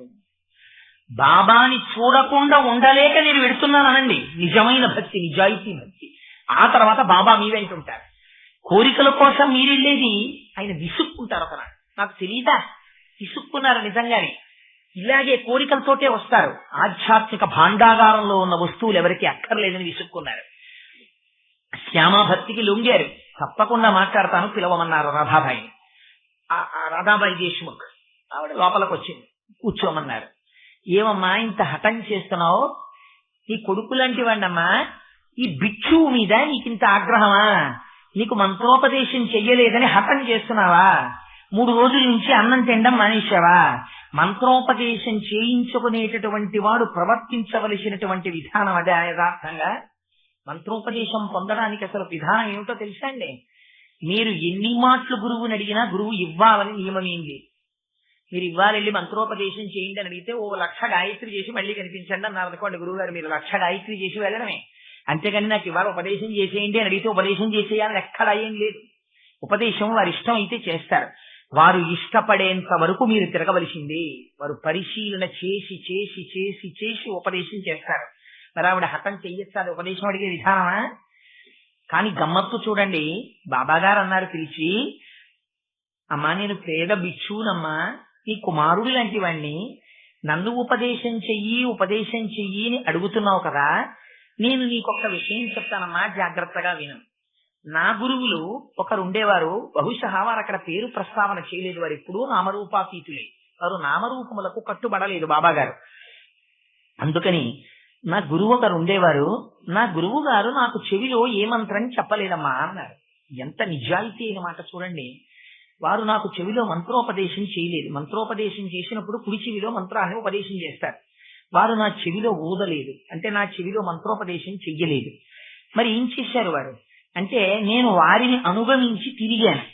[SPEAKER 1] బాబాని చూడకుండా ఉండలేక నేను వెడుతున్నానండి నిజమైన భక్తి, నిజాయితీ భక్తి. ఆ తర్వాత బాబా మీ వెంట ఉంటారు. కోరికల కోసం మీరు వెళ్ళేది ఆయన విసుక్కుంటారు. ఒకనాడు నాకు తెలియదా విసుక్కున్నారు నిజంగానే. ఇలాగే కోరికలతోటే వస్తారు. ఆధ్యాత్మిక భాండాగారంలో ఉన్న వస్తువులు ఎవరికి అక్కర్లేదని విసుక్కున్నారు. శ్యామాభక్తికి లొంగారు. తప్పకుండా మాట్లాడతాను పిలవమన్నారు రాధాబాయిని. రాధాబాయి దేశ్ముఖ్ ఆవిడ లోపలికి వచ్చింది. కూర్చోమన్నారు. ఏమమ్మా ఇంత హఠం చేస్తున్నావు? నీ కొడుకు లాంటి వాడినమ్మా, ఈ భిక్షువు మీద నీకింత ఆగ్రహమా? నీకు మంత్రోపదేశం చెయ్యలేదని హఠం చేస్తున్నావా? 3 రోజుల నుంచి అన్నం తినడం మానేశావా? మంత్రోపదేశం చేయించుకునేటటువంటి వాడు ప్రవర్తించవలసినటువంటి విధానం అదే యథార్థంగా. మంత్రోపదేశం పొందడానికి అసలు విధానం ఏమిటో తెలుసా అండి? మీరు ఎన్ని మాటలు గురువుని అడిగినా గురువు ఇవ్వాలని నియమం ఏంటి? మీరు ఇవ్వాలి వెళ్ళి మంత్రోపదేశం చేయండి అని అడిగితే 1,00,000 గాయత్రి చేసి మళ్ళీ కనిపించండి అన్నారు అనుకోండి గురువు గారు. మీరు 1,00,000 గాయత్రి చేసి వెళ్ళడమే. అంతేగాని నాకు ఇవాళ ఉపదేశం చేసేయండి అని అడిగితే ఉపదేశం చేసేయాలని ఎక్కడ ఏం లేదు. ఉపదేశం వారి ఇష్టం అయితే చేస్తారు. వారు ఇష్టపడేంత వరకు మీరు తిరగవలసింది. వారు పరిశీలన చేసి చేసి చేసి చేసి ఉపదేశం చేస్తారు. మరి ఆవిడ హఠం చెయ్యొచ్చు, అది ఉపదేశం అడిగే విధానమా? కానీ గమ్మత్తు చూడండి, బాబాగారు అన్నారు పిలిచి, అమ్మా నేను పేద భిక్షువునమ్మా, నీ కుమారుడు లాంటి వాణ్ణి, నన్ను ఉపదేశం చెయ్యి అని అడుగుతున్నావు కదా, నేను నీకొక విషయం చెప్తానమ్మా, జాగ్రత్తగా విను. నా గురువులు ఒకరుండేవారు. బహుశా వారు అక్కడ పేరు ప్రస్తావన చేయలేదు. వారు ఎప్పుడూ నామరూపాతీతులే. వారు నామరూపములకు కట్టుబడలేదు బాబాగారు. అందుకని నా గురువు ఒకరు ఉండేవారు. నా గురువు గారు నాకు చెవిలో ఏ మంత్రం చెప్పలేదమ్మా అన్నారు. ఎంత నిజాయితీ అయిన మాట చూడండి. వారు నాకు చెవిలో మంత్రోపదేశం చేయలేదు. మంత్రోపదేశం చేసినప్పుడు కుడి చెవిలో మంత్రాన్ని ఉపదేశం చేస్తారు. వారు నా చెవిలో ఊదలేదు, అంటే నా చెవిలో మంత్రోపదేశం చెయ్యలేదు. మరి ఏం చేశారు వారు అంటే, నేను వారిని అనుగమించి తిరిగాను.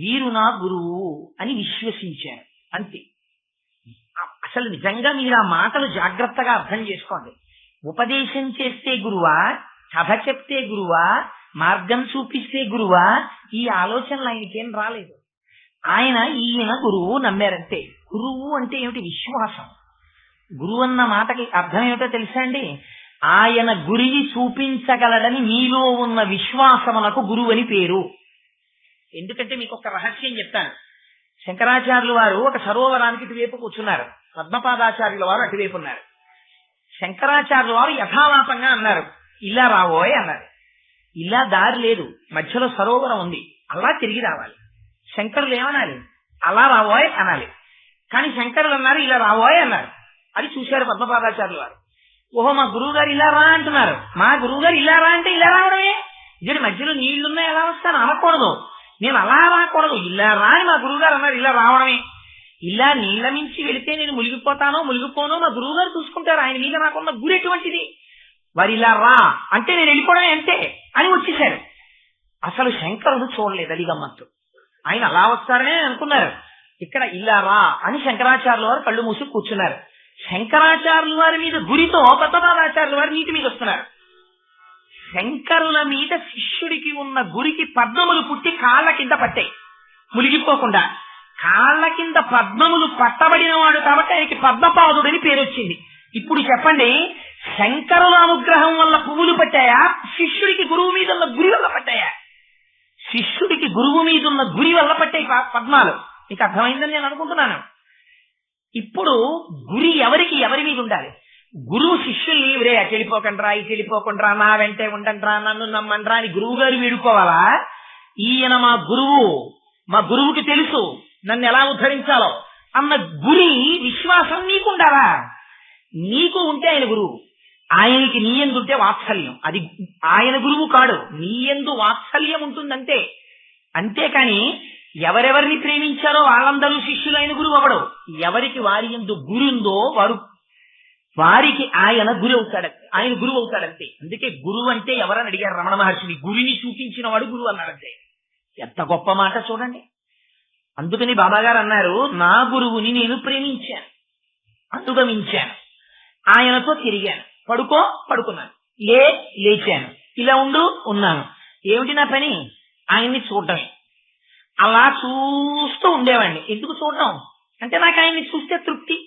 [SPEAKER 1] వీరు నా గురువు అని విశ్వసించాను అంతే. అసలు నిజంగా మీరు ఆ మాటలు జాగ్రత్తగా అర్థం చేసుకోండి. ఉపదేశం చేస్తే గురువా, కథ చెప్తే గురువా, మార్గం చూపిస్తే గురువా, ఈ ఆలోచనలు ఆయనకేం రాలేదు. ఈయన గురువు నమ్మారంటే. గురువు అంటే ఏమిటి? విశ్వాసం. గురువు అన్న మాటకి అర్థం ఏమిటో తెలుసా అండి? ఆయన గురిని చూపించగలడని మీలో ఉన్న విశ్వాసమునకు గురువు అని పేరు. ఎందుకంటే మీకు ఒక రహస్యం చెప్తాను. శంకరాచార్యులు వారు ఒక సరోవరానికి ఇటువైపు కూర్చున్నారు. పద్మపాదాచార్యుల వారు అటువైపు ఉన్నారు. శంకరాచార్యుల వారు యథాలాపంగా అన్నారు, ఇలా రావోయ్ అన్నారు. ఇలా దారి లేదు, మధ్యలో సరోవరం ఉంది, అలా తిరిగి రావాలి. శంకరులు ఏమనాలి? అలా రావోయ్ అనాలి. కానీ శంకరులు అన్నారు ఇలా రావోయ్ అన్నారు. అది చూశారు పద్మపాదాచార్యుల వారు. ఓహో, మా గురువు గారు ఇలా రా అంటున్నారు. మా గురువు గారు ఇలా రా అంటే ఇలా రావడమే. ఇది మధ్యలో నీళ్లున్నా ఎలా వస్తాను అనకూడదు. నేను అలా రాకూడదు, ఇలా రా అని మా గురువు గారు అన్నారు, ఇలా రావడమే. ఇలా నీళ్ల మించి వెళితే నేను మునిగిపోతానో మునిగిపోనో మా గురువు గారు చూసుకుంటారు. ఆయన మీద నాకున్న గురి ఎటువంటిది? వారు ఇలా రా అంటే నేను వెళ్ళిపోవడమే అంతే అని వచ్చేసారు. అసలు శంకరుడు చూడలేదు, అది గమ్మత్తు. ఆయన అలా వస్తారనే అనుకున్నారు. ఇక్కడ ఇలా రా అని శంకరాచార్యుల వారు కళ్ళు మూసి కూర్చున్నారు. శంకరాచార్యుల వారి మీద గురితో పద్మపాదాచార్యుల వారు నీటి మీద వస్తున్నారు. శంకరుల మీద శిష్యుడికి ఉన్న గురికి పద్మములు పుట్టి కాళ్ళ కింద పట్టాయి మునిగిపోకుండా. కాళ్ళ కింద పద్మములు పట్టబడిన వాడు కాబట్టి ఆయనకి పద్మపాదుడని పేరు వచ్చింది. ఇప్పుడు చెప్పండి, శంకరుల అనుగ్రహం వల్ల పువ్వులు పట్టాయా, శిష్యుడికి గురువు మీద ఉన్న గురి వల్ల పట్టాయా? శిష్యుడికి గురువు మీద ఉన్న గురి వల్ల పట్టాయి పద్మాలు. మీకు అర్థమైందని నేను అనుకుంటున్నాను. ఇప్పుడు గురి ఎవరి మీద ఉండాలి? గురువు శిష్యుల్ని ఇవరే అటు వెళ్ళిపోకండ్రా, ఇటు వెళ్ళిపోకండ్రా, నా వెంటే ఉండండ్రా, నన్ను నమ్మండ్రా అని గురువు గారు వీడుకోవాలా? ఈయన మా గురువు, మా గురువుకి తెలుసు నన్ను ఎలా ఉద్ధరించాలో అన్న గురి విశ్వాసం నీకుండాలా? నీకు ఉంటే ఆయన గురువు, ఆయనకి నీ యందు ఉంటే వాత్సల్యం. అది ఆయన గురువు కాడు, నీ యందు వాత్సల్యం ఉంటుందంతే. అంతేకాని ఎవరెవరిని ప్రేమించారో వాళ్ళందరూ శిష్యులైన గురువు అవడు. ఎవరికి వారి యందు గురి ఉందో వారికి ఆయన గురి అవుతాడంతే. అందుకే గురువు అంటే ఎవరని అడిగారు రమణ మహర్షిని. గురిని చూపించిన వాడు గురువు అన్నారంటే. ఎంత గొప్ప మాట చూడండి. అందుకని బాబాగారు అన్నారు, నా గురువుని నేను ప్రేమించాను. అనుగమించాను, ఆయనతో తిరిగాను, పడుకున్నాను, లేచాను, ఇలా ఉన్నాను. ఏమిటి నా పని? ఆయన్ని చూడటమే. అలా చూస్తూ ఉండేవాడిని. ఎందుకు చూడటం అంటే నాకు ఆయన్ని చూస్తే తృప్తి,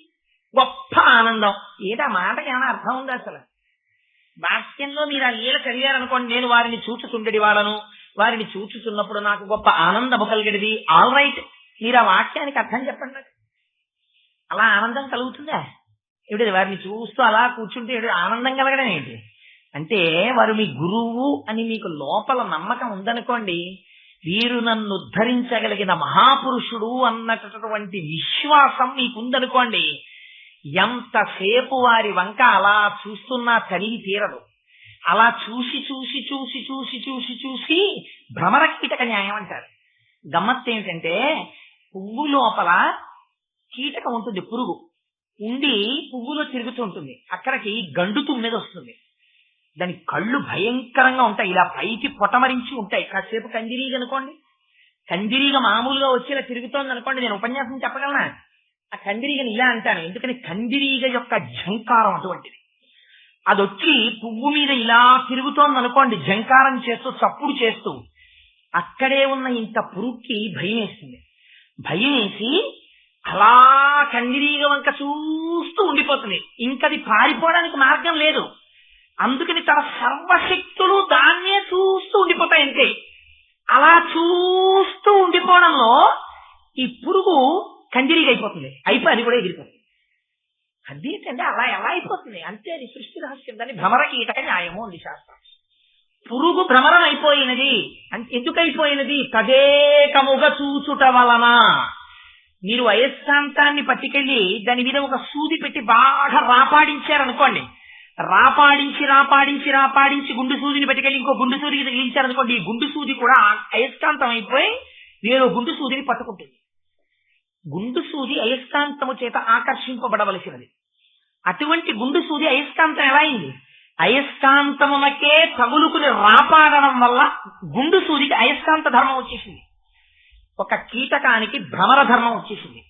[SPEAKER 1] గొప్ప ఆనందం. ఏదా మాటకి ఏమైనా అర్థం ఉంది? అసలు వాక్యంలో మీరు ఆ లీల చదివారనుకోండి, నేను వారిని చూచుతుండేది వాళ్ళను, వారిని చూచుతున్నప్పుడు నాకు గొప్ప ఆనందము కలిగేది. ఆల్ రైట్, మీరు ఆ వాక్యానికి అర్థం చెప్పండి. నాకు అలా ఆనందం కలుగుతుందా? ఏమిటి వారిని చూస్తూ అలా కూర్చుంటే ఆనందం కలగడం ఏంటి అంటే, వారు మీ గురువు అని మీకు లోపల నమ్మకం ఉందనుకోండి, వీరు నన్ను ఉద్ధరించగలిగిన మహాపురుషుడు అన్నటువంటి విశ్వాసం మీకుందనుకోండి, ఎంతసేపు వారి వంక అలా చూస్తున్నా చదివి తీరదు. అలా చూసి చూసి చూసి చూసి చూసి చూసి భ్రమర కీటక న్యాయం అంటారు. గమ్మత్తు ఏమిటంటే, పువ్వు లోపల కీటక ఉంటుంది, పురుగు ఉండి పువ్వులో తిరుగుతుంటుంది. అక్కడికి గండు తుమ్మెద వస్తుంది. దాని కళ్ళు భయంకరంగా ఉంటాయి, ఇలా పైకి పొటమరించి ఉంటాయి. కాసేపు కందిరీగ అనుకోండి, కందిరీగ మామూలుగా వచ్చి ఇలా తిరుగుతోంది అనుకోండి, నేను ఉపన్యాసం చెప్పగలనా? ఆ కందిరీగని ఇలా అంటాను, ఎందుకని కందిరీగ యొక్క ఝంకారం అటువంటిది. అదొచ్చి పువ్వు మీద ఇలా తిరుగుతోంది అనుకోండి, ఝంకారం చేస్తూ చప్పుడు చేస్తూ, అక్కడే ఉన్న ఇంత పురుగుకి భయం వేస్తుంది. భయం వేసి అలా కందిరీగ వంక చూస్తూ ఉండిపోతుంది. ఇంకది పారిపోవడానికి మార్గం లేదు. అందుకని తన సర్వశక్తులు దాన్నే చూస్తూ ఉండిపోతాయి. అంతే. అలా చూస్తూ ఉండిపోవడంలో ఈ పురుగు కందిరీగ అయిపోతుంది. అయిపోయి అది కూడా ఎగిరిపోతుంది. అదేంటంటే అలా ఎలా అయిపోతుంది అంటే, అది సృష్టి రహస్యం. దాన్ని భ్రమర కీటక న్యాయము ఉంది శాస్త్రం. పురుగు భ్రమరం అయిపోయినది అంటే ఎందుకు అయిపోయినది? తదేకముగా చూచుట వలన. మీరు అయస్కాంతాన్ని పట్టుకెళ్ళి దాని మీద ఒక సూది పెట్టి బాగా రాపాడించారనుకోండి, రాపాడించి రాపాడించి రాపాడించి గుండు సూదిని పట్టుకెళ్ళి ఇంకో గుండు సూదికి తగిలించారనుకోండి, ఈ గుండు సూది కూడా అయస్కాంతం అయిపోయి వేరే గుండు సూదిని పట్టుకుంటుంది. గుండు సూది అయస్కాంతము చేత ఆకర్షింపబడవలసినది. అటువంటి గుండు సూది అయస్కాంతం ఎలా అయింది? అయస్కాంతమునకే తగులుకుని రాపాడడం వల్ల గుండు సూదికి అయస్కాంత ధర్మం వచ్చేసింది. ఒక కీటకానికి భ్రమర ధర్మం వచ్చేసింది.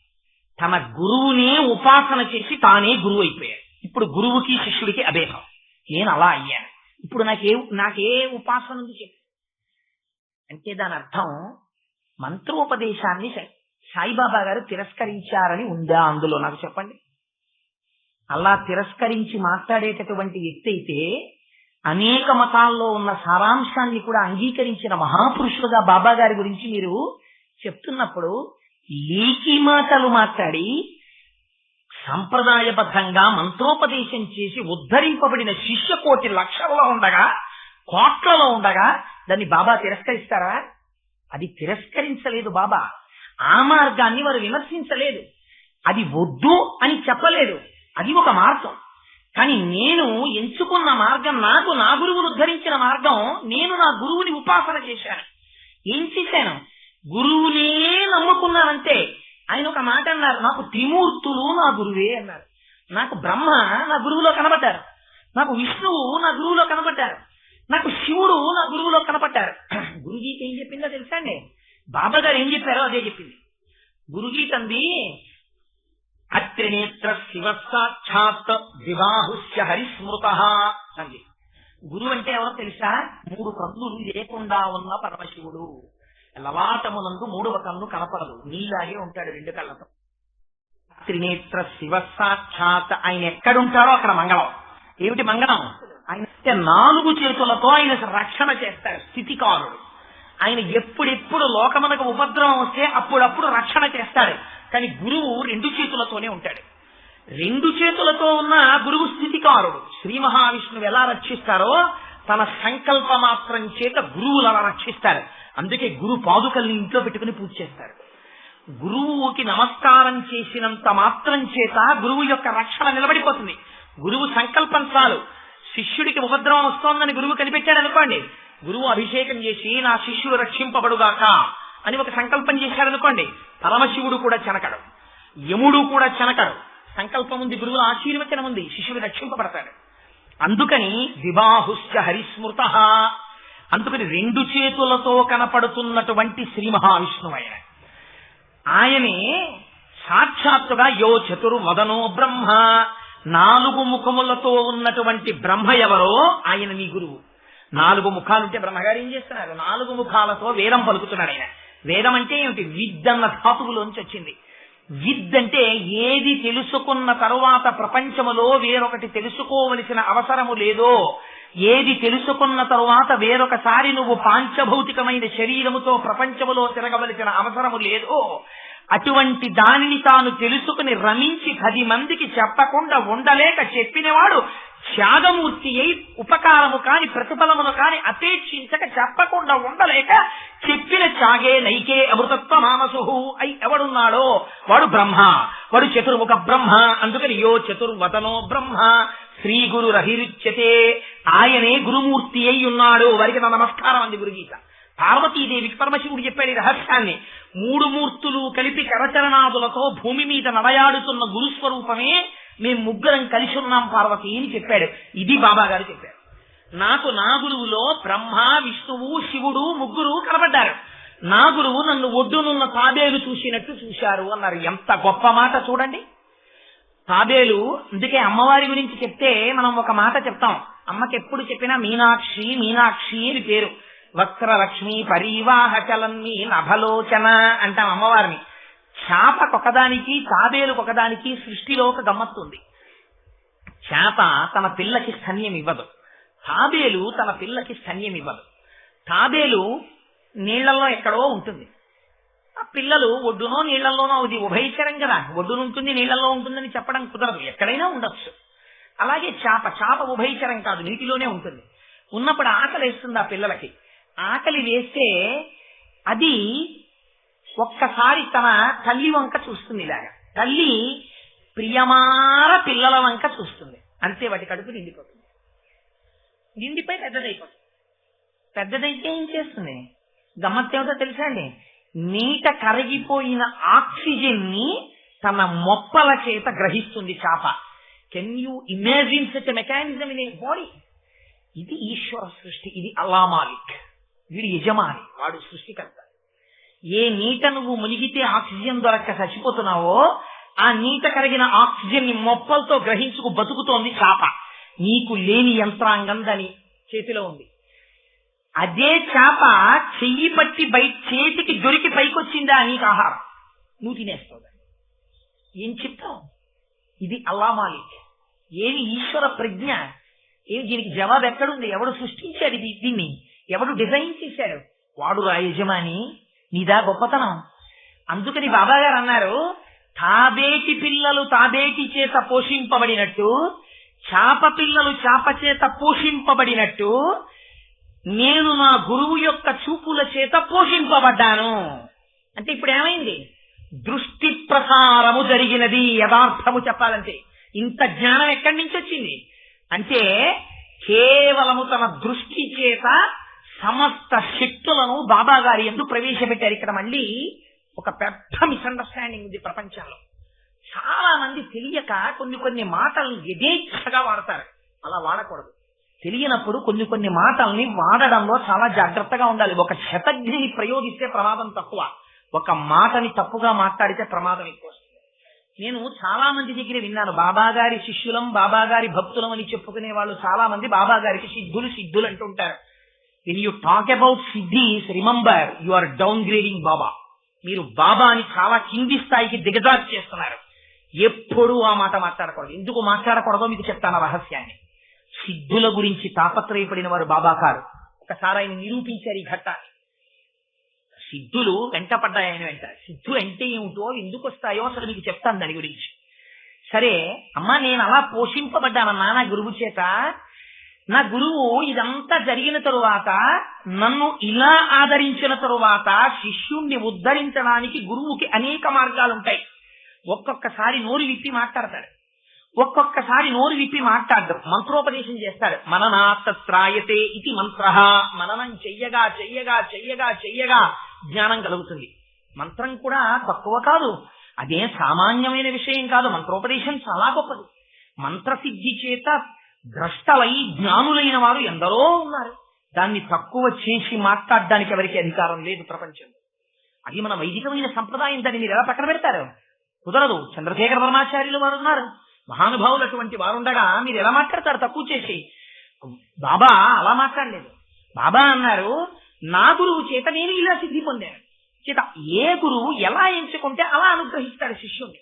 [SPEAKER 1] తన గురువునే ఉపాసన చేసి తానే గురువు అయిపోయాడు. ఇప్పుడు గురువుకి శిష్యుడికి అభేదం. నేను అలా అయ్యాను. ఇప్పుడు నాకే ఉపాసన ఉంది చెప్పు అంటే, దాని అర్థం మంత్రోపదేశాన్ని సాయిబాబా గారు తిరస్కరించారని ఉందా అందులో? నాకు చెప్పండి. అలా తిరస్కరించి మాట్లాడేటటువంటి వ్యక్తి అయితే, అనేక మతాల్లో ఉన్న సారాంశాన్ని కూడా అంగీకరించిన మహాపురుషులుగా బాబా గారి గురించి మీరు చెప్తున్నప్పుడు లీకి మాటలు మాట్లాడి సంప్రదాయబద్ధంగా మంత్రోపదేశం చేసి ఉద్ధరింపబడిన శిష్య కోటి లక్షల్లో ఉండగా, కోట్లలో ఉండగా దాన్ని బాబా తిరస్కరిస్తారా? అది తిరస్కరించలేదు బాబా. ఆ మార్గాన్ని వారు విమర్శించలేదు. అది వద్దు అని చెప్పలేదు. అది ఒక మార్గం. కానీ నేను ఎంచుకున్న మార్గం, నాకు నా గురువును ఉద్ధరించిన మార్గం, నేను నా గురువుని ఉపాసన చేశాను. ఏం చేశాను? గురువునే నమ్ముకున్నానంతే. ఆయన ఒక మాట అన్నారు, నాకు త్రిమూర్తులు నా గురువే అన్నారు. నాకు బ్రహ్మ నా గురువులో కనబడ్డారు, నాకు విష్ణువు నా గురువులో కనబడ్డారు, నాకు శివుడు నా గురువులో కనపడ్డారు. గురుగీత ఏం చెప్పిందో తెలుసా అండి? బాబా గారు ఏం చెప్పారో అదే చెప్పింది. గురుగీత అంది, అత్రినేత్ర శివ సాక్షాత్ వివాహుష్య హరిస్మృత అంది. గురువు అంటే ఎవరో తెలుసా? 3 కన్నులు లేకుండా ఉన్న పరమశివుడు. లవాటమునందు 3వ కన్ను కనపడదు, నీలాగే ఉంటాడు 2 కళ్ళతో. త్రినేత్ర శివ సాక్షాత్. ఆయన ఎక్కడుంటారో అక్కడ మంగళం. ఏమిటి మంగళం? ఆయన 4 చేతులతో ఆయన రక్షణ చేస్తాడు, స్థితికారుడు. ఆయన ఎప్పుడెప్పుడు లోకమునకు ఉపద్రవం వస్తే అప్పుడప్పుడు రక్షణ చేస్తాడు. కానీ గురువు 2 చేతులతోనే ఉంటాడు. 2 చేతులతో ఉన్న గురువు స్థితికారుడు. శ్రీ మహావిష్ణువు ఎలా రక్షిస్తారో తన సంకల్ప మాత్రం చేత గురువులు అలా రక్షిస్తారు. అందుకే గురు పాదుకల్ని ఇంట్లో పెట్టుకుని పూజ చేస్తారు. గురువుకి నమస్కారం చేసినంత మాత్రం చేత గురువు యొక్క రక్షణ నిలబడిపోతుంది. గురువు సంకల్పం చాలు. శిష్యుడికి ఉపద్రవం వస్తోందని గురువు కనిపెట్టాడు అనుకోండి, గురువు అభిషేకం చేసి నా శిష్యుడు రక్షింపబడుగాక అని ఒక సంకల్పం చేశాడనుకోండి, పరమశివుడు కూడా చెనకడు, యముడు కూడా చెనకడు. సంకల్పం ఉంది, గురువుల ఆశీర్వచనం ఉంది, శిష్యుడు రక్షింపబడతాడు. అందుకని వివాహుష్య హరిస్మృత. అందుకని 2 చేతులతో కనపడుతున్నటువంటి శ్రీ మహావిష్ణువు ఆయనే సాక్షాత్తుగా యో చతుర్వదనో బ్రహ్మ, 4 ముఖములతో ఉన్నటువంటి బ్రహ్మ ఎవరో ఆయన నీ గురువు. 4 ముఖాలుంటే బ్రహ్మగారు ఏం చేస్తున్నారు? 4 ముఖాలతో వేదం పలుకుతున్నాడు ఆయన. వేదం అంటే ఏమిటి? విద్ అన్న ధాతువులోంచి వచ్చింది. విద్ అంటే ఏది తెలుసుకున్న తరువాత ప్రపంచములో వేరొకటి తెలుసుకోవలసిన అవసరము లేదో, ఏది తెలుసుకున్న తరువాత వేరొకసారి నువ్వు పాంచభౌతికమైన శరీరముతో ప్రపంచములో తిరగవలసిన అవసరము లేదో, అటువంటి దానిని తాను తెలుసుకుని రమించి 10 మందికి చెప్పకుండా ఉండలేక చెప్పినవాడు త్యాగమూర్తి అయి ఉపకారము కాని ప్రతిఫలమును కాని అపేక్షించక చెప్పకుండా ఉండలేక చెప్పిన త్యాగే నైకే అమృతత్వ మానసు అయి ఎవడున్నాడో వాడు బ్రహ్మ, వాడు చతుర్ముఖ బ్రహ్మ. అందుకని యో చతుర్వదనో బ్రహ్మ శ్రీ గురు రహిరుచ్యతే, ఆయనే గురుమూర్తి అయి ఉన్నాడు. వారికి నా నమస్కారం అంది గురుగీత. పార్వతీదేవికి పరమశివుడు చెప్పాడు ఈ రహస్యాన్ని. 3 మూర్తులు కలిపి కరచరణాదులతో భూమి మీద నడయాడుతున్న గురుస్వరూపమే మేము 3 కలిసి ఉన్నాం పార్వతి అని చెప్పాడు. ఇది బాబా గారు చెప్పారు. నాకు నా గురువులో బ్రహ్మ, విష్ణువు, శివుడు 3 కనబడ్డారు. నా గురువు నన్ను ఒడ్డునున్న తాబేలు చూసినట్టు చూశారు అన్నారు. ఎంత గొప్ప మాట చూడండి. తాబేలు, అందుకే అమ్మవారి గురించి చెప్తే మనం ఒక మాట చెప్తాం. అమ్మకి ఎప్పుడు చెప్పినా మీనాక్షి మీనాక్షి అని పేరు. వక్రలక్ష్మి పరీవాహ చలన్మి నభలోచన అంటాం అమ్మవారిని. చేపకొకదానికి తాబేలుకొకదానికి సృష్టిలో ఒక గమ్మత్తుంది. చేప తన పిల్లకి స్తన్యం ఇవ్వదు, తాబేలు తన పిల్లకి స్తన్యం ఇవ్వదు. తాబేలు నీళ్లలో ఎక్కడో ఉంటుంది, ఆ పిల్లలు ఒడ్డునో నీళ్లలోనో, అది ఉభయచరం కదా, ఒడ్డునుంటుంది నీళ్లలో ఉంటుందని చెప్పడం కుదరదు, ఎక్కడైనా ఉండొచ్చు. అలాగే చేప ఉభయచరం కాదు, నీటిలోనే ఉంటుంది. ఉన్నప్పుడు ఆకలి వేస్తుంది ఆ పిల్లలకి. ఆకలి వేస్తే అది ఒక్కసారి తన తల్లి వంక చూస్తుంది. ఇలాగా తల్లి ప్రియమార పిల్లల వంక చూస్తుంది. అంతే, వాటి కడుపు నిండిపోతుంది. నిండిపోయి పెద్దదైపోతుంది. పెద్దదైతే ఏం చేస్తుంది? గమ్మత్తేమిటో తెలుసా అండి? నీట కరిగిపోయిన ఆక్సిజన్ ని తన మొప్పల చేత గ్రహిస్తుంది చేప. Can you imagine such a mechanism in a body? ఇది ఈశ్వర సృష్టి. ఇది అల్లా మాలిక్, వీడి యజమాని, వాడు సృష్టికర్త. ఏ నీట నువ్వు మునిగితే ఆక్సిజన్ దొరక్క చచ్చిపోతున్నావో, ఆ నీట కరిగిన ఆక్సిజన్ ని మొప్పలతో గ్రహించుకు బతుకుతోంది చేప. నీకు లేని యంత్రాంగం దాని చేతిలో ఉంది. అదే చేప చెయ్యి పట్టి చేతికి దొరికి పైకొచ్చిందా నీకు ఆహారం, నువ్వు తినేస్తావు. ఏం చెప్తావు? ఇది అల్లా మాలిక్. ఏమి ఈశ్వర ప్రజ్ఞ? ఏమి దీనికి జవాబు ఎక్కడుంది? ఎవడు సృష్టించాడు దీన్ని? ఎవడు డిజైన్ చేశాడు? వాడు ఆ యజమాని. నీదా గొప్పతనం. అందుకని బాబా గారు అన్నారు, తాబేటి పిల్లలు తాబేటి చేత పోషింపబడినట్టు, చాప పిల్లలు చాప చేత పోషింపబడినట్టు, నేను నా గురువు యొక్క చూపుల చేత పోషింపబడ్డాను. అంటే ఇప్పుడు ఏమైంది? దృష్టి ప్రసారము జరిగినది. యథార్థము చెప్పాలంటే ఇంత జ్ఞానం ఎక్కడి నుంచి వచ్చింది అంటే, కేవలము తన దృష్టి చేత సమస్త శక్తులను బాబా గారి యందు ప్రవేశపెట్టారు. ఇక్కడ మళ్ళీ ఒక పెద్ద మిస్అండర్స్టాండింగ్ ఉంది ప్రపంచంలో. చాలా మంది తెలియక కొన్ని మాటలను యథేచ్ఛగా వాడతారు. అలా వాడకూడదు. తెలియనప్పుడు కొన్ని మాటల్ని వాడడంలో చాలా జాగ్రత్తగా ఉండాలి. ఒక శతజ్ఞని ప్రయోగిస్తే ప్రమాదం తక్కువ, ఒక మాటని తప్పుగా మాట్లాడితే ప్రమాదం ఎక్కువ. నేను చాలా మంది దగ్గర విన్నాను, బాబా గారి శిష్యులం, బాబా గారి భక్తులం అని చెప్పుకునే వాళ్ళు చాలా మంది బాబా గారికి సిద్ధులు అంటుంటారు. When you talk about siddhis, remember you are downgrading Baba. మీరు బాబాని చాలా కింది స్థాయికి దిగజారు చేస్తున్నారు. ఎప్పుడూ ఆ మాట మాట్లాడకూడదు. ఎందుకు మాట్లాడకూడదో మీకు చెప్తాను రహస్యాన్ని. సిద్ధుల గురించి తాపత్రయపడిన వారు బాబా కారు. ఒకసారి ఆయన నిరూపించారు ఈ ఘట్టాన్ని. సిద్ధులు వెంటపడ్డాయి ఆయన వెంట. సిద్ధు అంటే ఏమిటో, ఎందుకు వస్తాయో అసలు మీకు చెప్తాను దాని గురించి. సరే అమ్మా, నేను అలా పోషింపబడ్డానన్నా నా గురువు చేత. నా గురువు ఇదంతా జరిగిన తరువాత, నన్ను ఇలా ఆదరించిన తరువాత శిష్యుణ్ణి ఉద్ధరించడానికి గురువుకి అనేక మార్గాలుంటాయి. ఒక్కొక్కసారి నోరు విప్పి మాట్లాడతాడు, ఒక్కొక్కసారి నోరు విప్పి మాట్లాడడం, మంత్రోపదేశం చేస్తాడు. మననాత్రాయతే ఇది మంత్ర. మననం చెయ్యగా చెయ్యగా చెయ్యగా చెయ్యగా జ్ఞానం కలుగుతుంది. మంత్రం కూడా తక్కువ కాదు, అదే సామాన్యమైన విషయం కాదు. మంత్రోపదేశం చాలా గొప్పది. మంత్రసిద్ధి చేత ద్రష్టలై జ్ఞానులైన వారు ఎందరో ఉన్నారు. దాన్ని తక్కువ చేసి మాట్లాడడానికి ఎవరికి అధికారం లేదు ప్రపంచంలో. అది మన వైదికమైన సంప్రదాయం. దాన్ని మీరు ఎలా పక్కన పెడతారు? కుదరదు. చంద్రశేఖర పరమాచార్యులు వారు ఉన్నారు, మహానుభావులు అటువంటి వారుండగా మీరు ఎలా మాట్లాడతారు తక్కువ చేసి? బాబా అలా మాట్లాడలేదు. బాబా అన్నారు, నా గురువు చేత నేను ఇలా సిద్ధి పొందాను. చేత ఏ గురువు ఎలా ఎంచుకుంటే అలా అనుగ్రహిస్తాడు శిష్యుణ్ణి.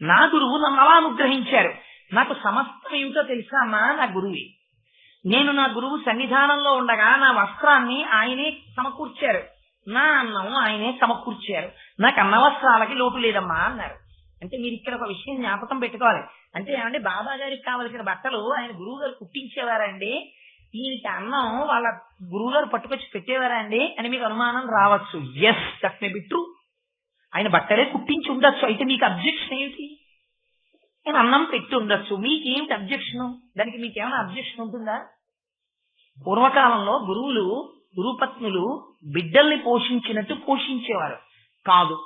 [SPEAKER 1] నా గురువు నన్ను అలా అనుగ్రహించారు. నాకు సమస్తం ఏమిటో తెలుసా అమ్మా, నా గురువే. నేను నా గురువు సన్నిధానంలో ఉండగా నా వస్త్రాన్ని ఆయనే సమకూర్చారు, నా అన్నం ఆయనే సమకూర్చారు, నాకు అన్న వస్త్రాలకి లోటు లేదమ్మా అన్నారు. అంటే మీరు ఇక్కడ ఒక విషయం జ్ఞాపకం పెట్టుకోవాలి. అంటే ఏమంటే బాబా గారికి కావలసిన బట్టలు ఆయన గురువు గారు కుట్టించేవారండి, ఈయనకి అన్నం వాళ్ళ గురువు గారు పట్టుకొచ్చి పెట్టేవారా అండి అని మీకు అనుమానం రావచ్చు. Yes, that may be true. ఆయన బట్టలే కుట్టించి ఉండొచ్చు. అయితే మీకు అబ్జెక్షన్ ఏమిటి? ఆయన అన్నం పెట్టి ఉండొచ్చు, మీకేమిటి అబ్జెక్షన్? దానికి మీకేమైనా అబ్జెక్షన్ ఉంటుందా? పూర్వకాలంలో గురువులు గురుపత్నులు బిడ్డల్ని పోషించినట్టు పోషించేవారు కాదు.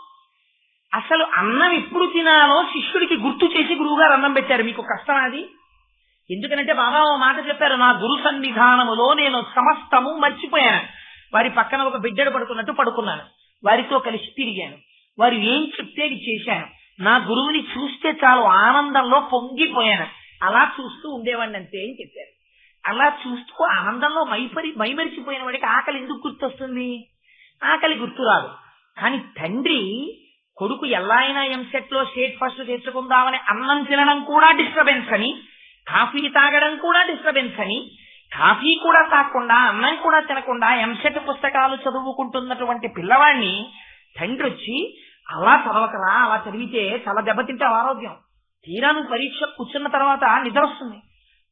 [SPEAKER 1] అసలు అన్నం ఎప్పుడు తినాలో శిష్యుడికి గుర్తు చేసి గురువుగారు అన్నం పెట్టారు. మీకు కష్టం అది? ఎందుకనంటే బాబా ఓ మాట చెప్పారు, నా గురు సన్నిధానములో నేను సమస్తము మర్చిపోయాను. వారి పక్కన ఒక బిడ్డడు పడుకున్నట్టు పడుకున్నాను, వారితో కలిసి తిరిగాను, వారు ఏం చెప్తే అది చేశాను. నా గురువుని చూస్తే చాలు ఆనందంలో పొంగిపోయాను, అలా చూస్తూ ఉండేవాడిని అంతే అని చెప్పారు. అలా చూస్తూ ఆనందంలో మైమరిచిపోయిన వాడికి ఆకలి ఎందుకు గుర్తొస్తుంది? ఆకలి గుర్తురాదు. కానీ తండ్రి కొడుకు ఎలా అయినా ఎంసెట్ లో స్టేట్ ఫస్ట్ తెచ్చుకుందామని అన్నం తినడం కూడా డిస్టర్బెన్స్ అని, కాఫీ తాగడం కూడా డిస్టర్బెన్స్ అని, కాఫీ కూడా తాగకుండా అన్నం కూడా తినకుండా ఎంసెట్ పుస్తకాలు చదువుకుంటున్నటువంటి పిల్లవాడిని తండ్రి వచ్చి అలా చదవకరా, అలా చదివితే చాలా దెబ్బతింటావు ఆరోగ్యం, తీరా నువ్వు పరీక్ష కూర్చున్న తర్వాత నిద్ర వస్తుంది,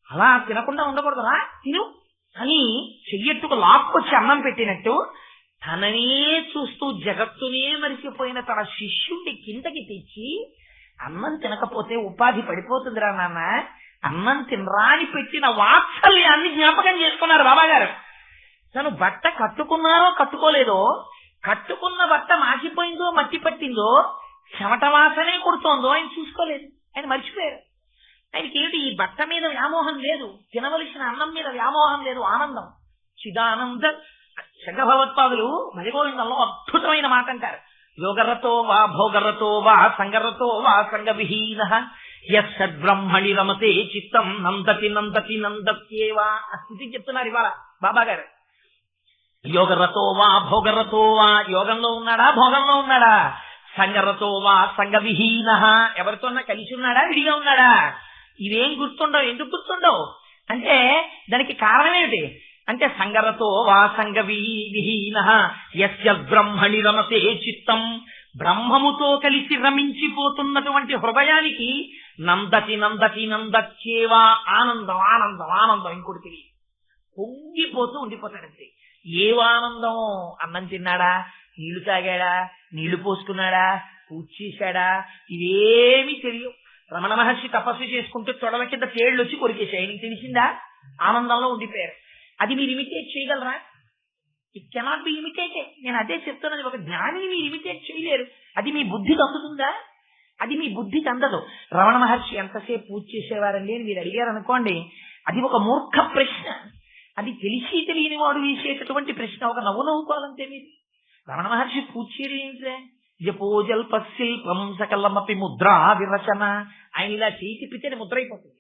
[SPEAKER 1] అలా తినకుండా ఉండకూడదురా, తిను అని చెయ్యట్టుకు లాక్కొచ్చి అన్నం పెట్టినట్టు తననే చూస్తూ జగత్తునే మరిచిపోయిన తన శిష్యుడిని కిందకి తెచ్చి అన్నం తినకపోతే ఉపాధి పడిపోతుందిరా నాన్న, అన్నం తినరా అని పెట్టిన వాత్సల్యాన్ని జ్ఞాపకం చేసుకున్నారు బాబాగారు. తను బట్ట కట్టుకున్నారో కట్టుకోలేదో, కట్టుకున్న బట్ట మాసిపోయిందో మట్టి పట్టిందో, చెమట వాసనే కొడుతోందో ఆయన చూసుకోలేదు, ఆయన మర్చిపోయారు. ఆయనకి ఏంటి ఈ బట్ట మీద వ్యామోహం లేదు, తినవలసిన అన్నం మీద వ్యామోహం లేదు, ఆనందం చిదానంద. శంకరభగవత్పాదులు భజగోవిందంలో అద్భుతమైన మాట అంటారు, యోగరతో వా భోగరతో వా సంగరతో వా సంగ విహీన యద్బ్రహ్మణి రమతే చిత్తం నందతి నందతి నందత్యేవా. ఆ స్థితి చెప్తున్నారు ఇవాళ బాబా గారు. యోగరతో వా భోగరతో వా, యోగంలో ఉన్నాడా భోగంలో ఉన్నాడా, సంగరతో వా సంగ విహీన, ఎవరితోన్నా కలిసి ఉన్నాడా విడిగా ఉన్నాడా, ఇవేం గుర్తుండవు. ఎందుకు గుర్తుండవు అంటే దానికి కారణం ఏమిటి అంటే సంగరతో వా సంగ విహీన యద్బ్రహ్మణి రమతే చిత్తం, బ్రహ్మముతో కలిసి రమించిపోతున్నటువంటి హృదయానికి నందతి నందతి నందత్యేవా, ఆనందం ఆనందం ఆనందం, ఇంకోటి తెలియదు, పొంగిపోతూ ఉండిపోతాడంతే. ఏవానందం, అన్నం తిన్నాడా, నీళ్లు తాగాడా, నీళ్లు పోసుకున్నాడా, పూజ చేశాడా, ఇవేమీ తెలియవు. రమణ మహర్షి తపస్సు చేసుకుంటూ తొడల కింద తేళ్లు వచ్చి కొరికేశాయి, ఆయనకి తెలిసిందా? ఆనందంలో ఉండిపోయారు. అది మీరు ఇమిటేట్ చేయగలరా? It cannot be imitated. నేను అదే చెప్తున్నది, ఒక జ్ఞానిని మీరు ఇమిటేట్ చేయలేరు. అది మీ బుద్ధికి అందుతుందా? అది మీ బుద్ధికి అందదు. రమణ మహర్షి ఎంతసేపు పూజ చేసేవారండి అని మీరు అడిగారు అనుకోండి, అది ఒక మూర్ఖ ప్రశ్న, అది తెలిసి తెలియని వాడు వేసేటటువంటి ప్రశ్న. ఒక నవ్వు నవ్వుకోవాలంటే మీరు. రమణ మహర్షి పూజ చేయడం ఏంటే, జపోజల్పశిల్పం సకలమపి ముద్రా విరచన. ఆయన ఇలా చేయి తిప్పితేనే ముద్ర అయిపోతుంది,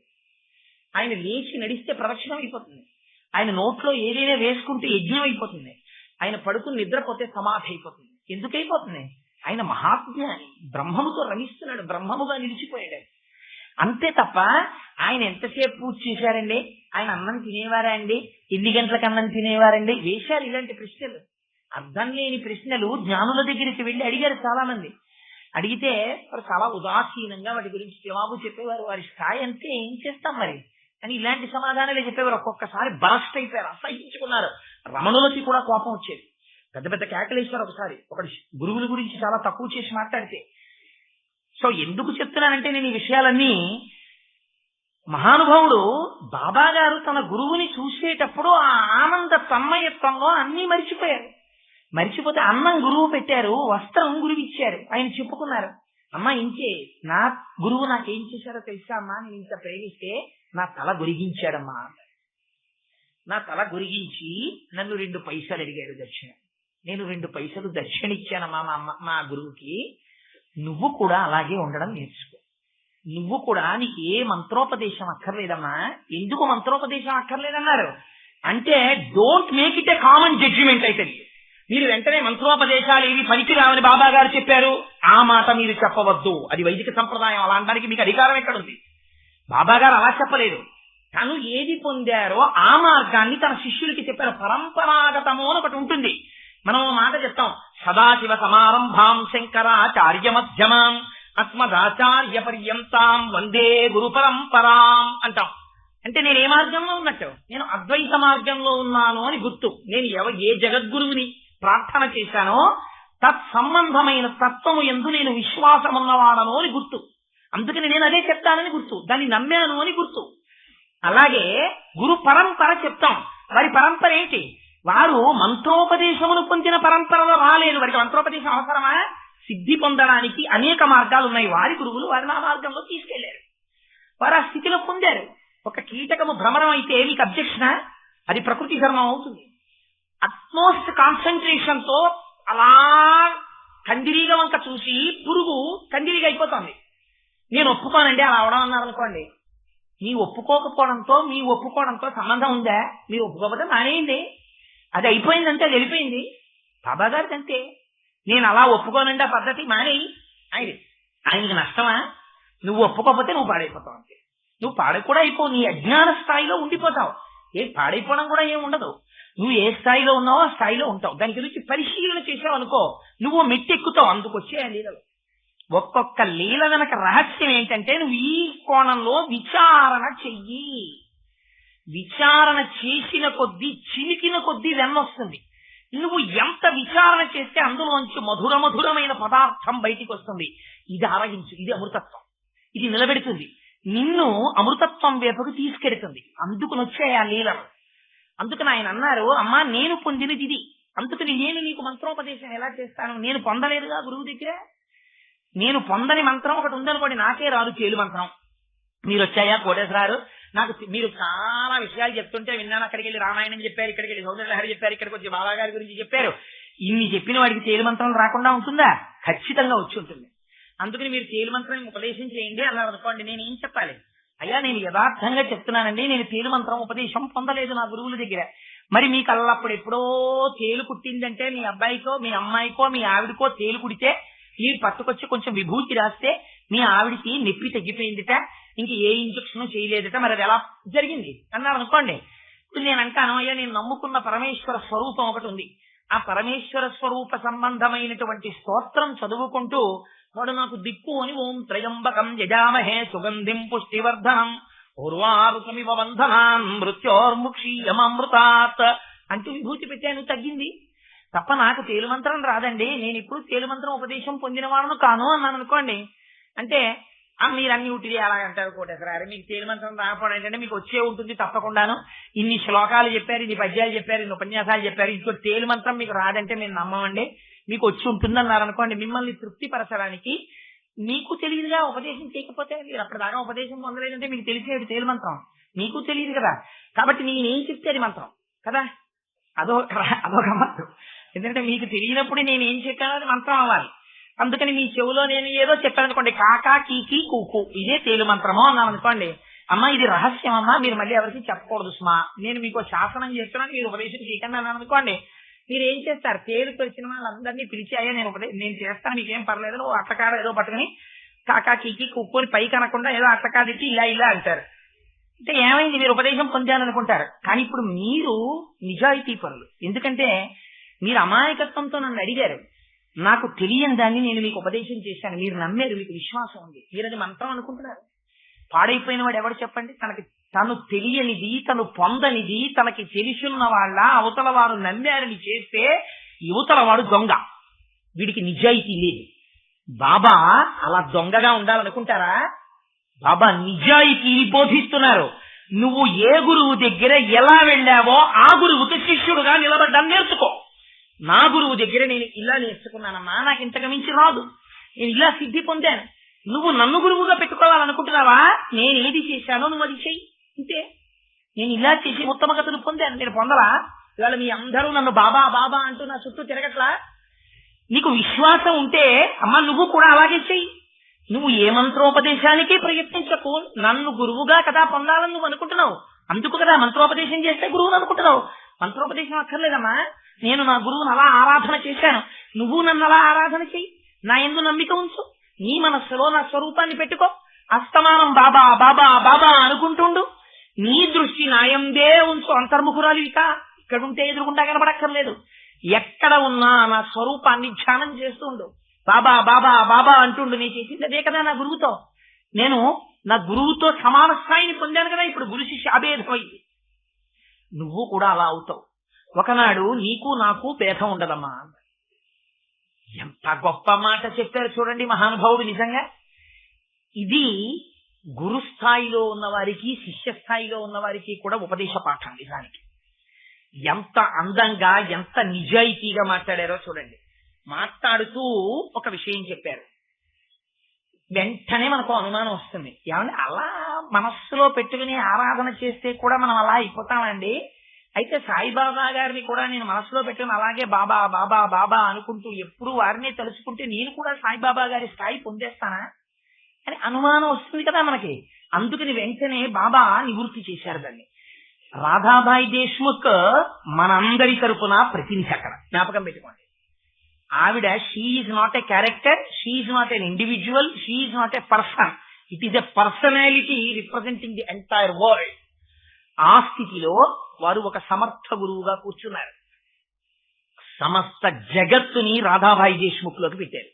[SPEAKER 1] ఆయన లేచి నడిస్తే ప్రదక్షిణం అయిపోతుంది, ఆయన నోట్లో ఏదైనా వేసుకుంటే యజ్ఞం అయిపోతుంది, ఆయన పడుకుని నిద్రపోతే సమాధి అయిపోతుంది. ఎందుకైపోతుంది? ఆయన మహాజ్ఞాని, బ్రహ్మముతో రమిస్తున్నాడు, బ్రహ్మముగా నిలిచిపోయాడు. అంతే తప్ప ఆయన ఎంతసేపు పూజ చేశారండి, ఆయన అన్నం తినేవారా అండి, ఎన్ని గంటలకు అన్నం తినేవారండి, వేశారు ఇలాంటి ప్రశ్నలు, అర్థం లేని ప్రశ్నలు. జ్ఞానుల దగ్గరికి వెళ్ళి అడిగారు చాలా మంది. అడిగితే వారు చాలా ఉదాసీనంగా వాటి గురించి జవాబు చెప్పేవారు. వారి స్థాయి అంతే, ఏం చేస్తాం మరి అని ఇలాంటి సమాధానాలే చెప్పేవారు. ఒక్కొక్కసారి బరస్ట్ అయిపోయారు, అసహించుకున్నారు. రమణులకి కూడా కోపం వచ్చేది, పెద్ద పెద్ద కేకలేశారు. ఒకసారి ఒకటి గురువుల గురించి చాలా తక్కువ చేసి మాట్లాడితే. సో ఎందుకు చెప్తున్నానంటే నేను ఈ విషయాలన్నీ, మహానుభావుడు బాబా గారు తన గురువుని చూసేటప్పుడు ఆ ఆనంద తన్మయత్వంలో అన్నీ మరిచిపోయారు. మరిచిపోతే అన్నం గురువు పెట్టారు, వస్త్రం గురువు ఇచ్చారు. ఆయన చెప్పుకున్నారు, అమ్మ ఇంకే నా గురువు నాకేం చేశారో తెలుసా అమ్మా, నేను ఇంత ప్రేమిస్తే నా తల గొరిగించాడమ్మా. నా తల గొరిగించి నన్ను 2 పైసలు అడిగాడు దక్షిణ. నేను 2 పైసలు దక్షిణ ఇచ్చానమ్మా మా గురువుకి. నువ్వు కూడా అలాగే ఉండడం నేర్చుకో. నువ్వు కూడా నీకు ఏ మంత్రోపదేశం అక్కర్లేదమ్మా. ఎందుకు మంత్రోపదేశం అక్కర్లేదన్నారు అంటే, don't make it a common judgement అయితే. మీరు వెంటనే మంత్రోపదేశాలు ఏవి పనికిరావని బాబా గారు చెప్పారు, ఆ మాట మీరు చెప్పవద్దు. అది వైదిక సంప్రదాయం. అలా అనడానికి మీకు అధికారం ఎక్కడుంది? బాబా గారు అలా చెప్పలేదు. తను ఏది పొందారో ఆ మార్గాన్ని తన శిష్యులకి చెప్పారు. పరంపరాగతము అని ఒకటి ఉంటుంది. మనం మాట చెప్తాం, సదాశివ సమారంభాం శంకరాచార్య మధ్యమాం అస్మదాచార్య పర్యంతాం వందే గురు పరంపరాం అంటాం. అంటే నేను ఏ మార్గంలో ఉన్నట్టు? నేను అద్వైత మార్గంలో ఉన్నాను అని గుర్తు. నేను ఏ జగద్గురువుని ప్రార్థన చేశానో తత్సంబంధమైన తత్వము యందు నేను విశ్వాసం ఉన్నవాడను అని గుర్తు. అందుకని నేను అదే చెప్తానని గుర్తు. దాన్ని నమ్మాను అని గుర్తు. అలాగే గురు పరంపర చెప్తాం. వారి పరంపర ఏంటి? వారు మంత్రోపదేశమును పొందిన పరంపరలో రాలేదు. వారికి మంత్రోపదేశం అవసరమా? సిద్ధి పొందడానికి అనేక మార్గాలు ఉన్నాయి. వారి గురువులు వారిని ఆ మార్గంలో తీసుకెళ్లారు. వారు ఆ స్థితిలో పొందారు. ఒక కీటకము భ్రమణం అయితే మీకు అబ్జెక్షనా? అది ప్రకృతి ధర్మం అవుతుంది. అట్మోస్ట్ కాన్సన్ట్రేషన్ తో అలా కందిరీగా వంక చూసి పురుగు కందిరీగా అయిపోతుంది. నేను ఒప్పుకోనండి అలా అవడం అన్నారు అనుకోండి. మీ ఒప్పుకోవడంతో సంబంధం ఉందా? మీరు ఒప్పుకోకపోతే మానేయండి. అది అయిపోయిందంటే అది వెళ్ళిపోయింది. బాబా గారికి అంతే. నేను అలా ఒప్పుకోనండి, ఆ పద్ధతి మానేయి. ఆయనకి నష్టమా? నువ్వు ఒప్పుకోకపోతే నువ్వు పాడైపోతావు అంతే. నువ్వు కూడా అయిపోవు. నీ అజ్ఞాన స్థాయిలో ఉండిపోతావు. పాడైపోవడం కూడా ఏమి ఉండదు. నువ్వు ఏ స్థాయిలో ఉన్నావో ఆ స్థాయిలో ఉంటావు. దాని గురించి పరిశీలన చేసావు అనుకో, నువ్వు మెట్టెక్కుతావు. అందుకొచ్చే ఆ లీలలు. ఒక్కొక్క లీల వెనక రహస్యం ఏంటంటే, నువ్వు ఈ కోణంలో విచారణ చెయ్యి. విచారణ చేసిన కొద్దీ, చిలికిన కొద్దీ వెన్నొస్తుంది. నువ్వు ఎంత విచారణ చేస్తే అందులోంచి మధురమైన పదార్థం బయటికి వస్తుంది. ఇది ఆరగించు. ఇది అమృతత్వం. ఇది నిలబెడుతుంది. నిన్ను అమృతత్వం వైపుకు తీసుకెడుతుంది. అందుకుని వచ్చాయి ఆ లీలలు. అందుకని ఆయన అన్నారు, అమ్మా నేను పొందినది ఇది. అందుకని నేను నీకు మంత్రోపదేశం ఎలా చేస్తాను? నేను పొందలేదుగా గురువు దగ్గర. నేను పొందని మంత్రం ఒకటి ఉందనుకోండి, నాకే రాదు చేలు మంత్రం. మీరు వచ్చాయా కోటేశ్వరారు, నాకు మీరు చాలా విషయాలు చెప్తుంటే విన్నాను. అక్కడికి వెళ్ళి రామాయణం చెప్పారు, ఇక్కడికి వెళ్ళి సౌందర్యలహరి చెప్పారు, ఇక్కడికి వచ్చి బాబా గారి గురించి చెప్పారు. ఇన్ని చెప్పిన వాడికి చేలు మంత్రం రాకుండా ఉంటుందా? ఖచ్చితంగా వచ్చి ఉంటుంది. అందుకని మీరు చేలు మంత్రం ఉపదేశం చేయండి అన్నారు అనుకోండి. నేను ఏం చెప్పాలి? అయ్యా నేను యథార్థంగా చెప్తున్నానండి, నేను తేలు మంత్రం ఉపదేశం పొందలేదు నా గురువుల దగ్గర. మరి మీకు అల్లప్పుడు ఎప్పుడో తేలు కుట్టిందంటే మీ అబ్బాయికో మీ అమ్మాయికో మీ ఆవిడికో తేలు కుడితే మీరు పట్టుకొచ్చి కొంచెం విభూతి రాస్తే మీ ఆవిడికి నొప్పి తగ్గిపోయిందిట, ఇంక ఏ ఇంజక్షన్ చేయలేదట, మరి అది ఎలా జరిగింది అన్నారు అనుకోండి. ఇప్పుడు నేను అంటాను, అయ్యా నేను నమ్ముకున్న పరమేశ్వర స్వరూపం ఒకటి ఉంది. ఆ పరమేశ్వర స్వరూప సంబంధమైనటువంటి స్తోత్రం చదువుకుంటూ వాడు నాకు దిక్కు అని ఓం త్రయంబకం యజామహే సుగంధిం పుష్టివర్ధనం పూర్వారుకమివ బంధనాన్ మృత్యోర్ముక్షీయమృతాత్ అంటూ విభూతి పెట్టాను, తగ్గింది. తప్ప నాకు తేలుమంత్రం రాదండి, నేను ఇప్పుడు తేలుమంత్రం ఉపదేశం పొందిన వాడును కాను అన్నాను అనుకోండి. అంటే మీరు అన్ని ఉట్టిది అలాగంటారు కోటేశ్వరారు, మీకు తేలుమంత్రం రాకపోవడం ఏంటంటే మీకు వచ్చే ఉంటుంది తప్పకుండాను. ఇన్ని శ్లోకాలు చెప్పారు, ఇన్ని పద్యాలు చెప్పారు, ఇన్ని ఉపన్యాసాలు చెప్పారు, ఇంకో తేలుమంత్రం మీకు రాదంటే మేము నమ్మమండి, మీకు వచ్చి ఉంటుందన్నారు అనుకోండి. మిమ్మల్ని తృప్తిపరచడానికి మీకు తెలియదుగా ఉపదేశం చేయకపోతే, మీరు అప్పటిదాకా ఉపదేశం పొందలేదంటే మీకు తెలిసేది తేలు మంత్రం, మీకు తెలియదు కదా. కాబట్టి నేనేం చెప్తే అది మంత్రం కదా, అదొక మంత్రం. ఎందుకంటే మీకు తెలియనప్పుడు నేనేం చెప్పానో అది మంత్రం అవ్వాలి. అందుకని మీ చెవులో నేను ఏదో చెప్పాను అనుకోండి, కాకా కీకి కూకు ఇదే తేలు మంత్రమో అన్నాను అనుకోండి. అమ్మా ఇది రహస్యం అమ్మా, మీరు మళ్ళీ ఎవరికి చెప్పకూడదు సుమా, నేను మీకు శాసనం చేస్తున్నాను, మీరు ఉపదేశం చేయకండి అన్నాను అనుకోండి. మీరు ఏం చేస్తారు? తేలుకు వచ్చిన వాళ్ళందరినీ పిలిచి, అయ్యా నేను చేస్తాను మీకేం పర్లేదు, నువ్వు అట్టకాడ ఏదో పట్టుకుని కాకా కీకి కుక్కుని పైకి అనకుండా ఏదో అట్టకాడిచ్చి ఇలా అంటారు. అంటే ఏమైంది? మీరు ఉపదేశం పొందాలనుకుంటారు. కానీ ఇప్పుడు మీరు నిజాయితీ పరులు. ఎందుకంటే మీరు అమాయకత్వంతో నన్ను అడిగారు, నాకు తెలియని దాన్ని నేను మీకు ఉపదేశం చేశాను, మీరు నమ్మారు, మీకు విశ్వాసం ఉంది, మీరు అది మంత్రం అనుకుంటున్నారు. పాడైపోయిన వాడు ఎవడు చెప్పండి? తను తెలియనిది, తను పొందనిది తనకి తెలుసున్న వాళ్ళ అవతల వారు నమ్మారని చేస్తే యువతల వాడు దొంగ, వీడికి నిజాయితీ లేదు. బాబా అలా దొంగగా ఉండాలనుకుంటారా? బాబా నిజాయితీని బోధిస్తున్నారు. నువ్వు ఏ గురువు దగ్గర ఎలా వెళ్ళావో ఆ గురువుకి శిష్యుడుగా నిలబడ్డాను నేర్చుకో. నా గురువు దగ్గర నేను ఇలా నేర్చుకున్నానమ్మా, నాకు ఇంతకు మించి రాదు, నేను ఇలా సిద్ధి పొందాను. నువ్వు నన్ను గురువుగా పెట్టుకోవాలనుకుంటున్నావా? నేను ఏది చేశానో నువ్వు అది చెయ్యి అంతే. నేను ఇలా చేసి ఉత్తమ గతులు పొందాను, నేను పొందలా? ఇవాళ మీ అందరూ నన్ను బాబా బాబా అంటూ నా చుట్టూ తిరగట్లా? నీకు విశ్వాసం ఉంటే అమ్మ నువ్వు కూడా అలాగే చెయ్యి. నువ్వు ఏ మంత్రోపదేశానికి ప్రయత్నించకు. నన్ను గురువుగా కదా పొందాలని నువ్వు అనుకుంటున్నావు, అందుకు కదా మంత్రోపదేశం చేస్తే గురువుని అనుకుంటున్నావు. మంత్రోపదేశం అక్కర్లేదమ్మా. నేను నా గురువుని అలా ఆరాధన చేశాను, నువ్వు నన్ను అలా ఆరాధన చెయ్యి. నా యందు నమ్మిక ఉంచు. నీ మనస్సులో నా స్వరూపాన్ని పెట్టుకో. అస్తమానం బాబా బాబా బాబా అనుకుంటుండు. నీ దృష్టి నాయందే ఉంచు. అంతర్ముఖురాలు ఇక్కడుంటే ఎదురుకుంటా కనబడక్కర్లేదు. ఎక్కడ ఉన్నా నా స్వరూపాన్ని ధ్యానం చేస్తుండు. బాబా బాబా బాబా అంటుండు. నేను చేసింది అదే కదా నా గురువుతో. నేను నా గురువుతో సమాన స్థాయిని పొందాను కదా. ఇప్పుడు గురు శిష్య అభేదమైంది. నువ్వు కూడా అలా అవుతావు. ఒకనాడు నీకు నాకు భేదం ఉండదమ్మా. ఎంత గొప్ప మాట చెప్పారు చూడండి మహానుభావుడు. నిజంగా ఇది గురు స్థాయిలో ఉన్న వారికి, శిష్య స్థాయిలో ఉన్న వారికి కూడా ఉపదేశ పాఠం. నిజానికి ఎంత అందంగా, ఎంత నిజాయితీగా మాట్లాడారో చూడండి. మాట్లాడుతూ ఒక విషయం చెప్పారు. వెంటనే మనకు అనుమానం వస్తుంది. ఏమంటే అలా మనస్సులో పెట్టుకుని ఆరాధన చేస్తే కూడా మనం అలా అయిపోతామండి. అయితే సాయిబాబా గారిని కూడా నేను మనసులో పెట్టుకుని అలాగే బాబా బాబా బాబా అనుకుంటూ ఎప్పుడు వారినే తలుచుకుంటే నేను కూడా సాయిబాబా గారి స్థాయి పొందేస్తానా అని అనుమానం వస్తుంది కదా మనకి. అందుకని వెంటనే బాబా నివృత్తి చేశారు దాన్ని. రాధాబాయి దేశ్ముఖ్ మనందరి తరపున ప్రతినిధి. అక్కడ జ్ఞాపకం పెట్టుకోండి. ఆవిడ she is not a character, she is not an individual, she is not a person. It is a personality representing the entire world. ఆ స్థితిలో వారు ఒక సమర్థ గురువుగా కూర్చున్నారు. సమస్త జగత్తుని రాధాబాయి దేశ్ముఖ్ లోకి పెట్టారు.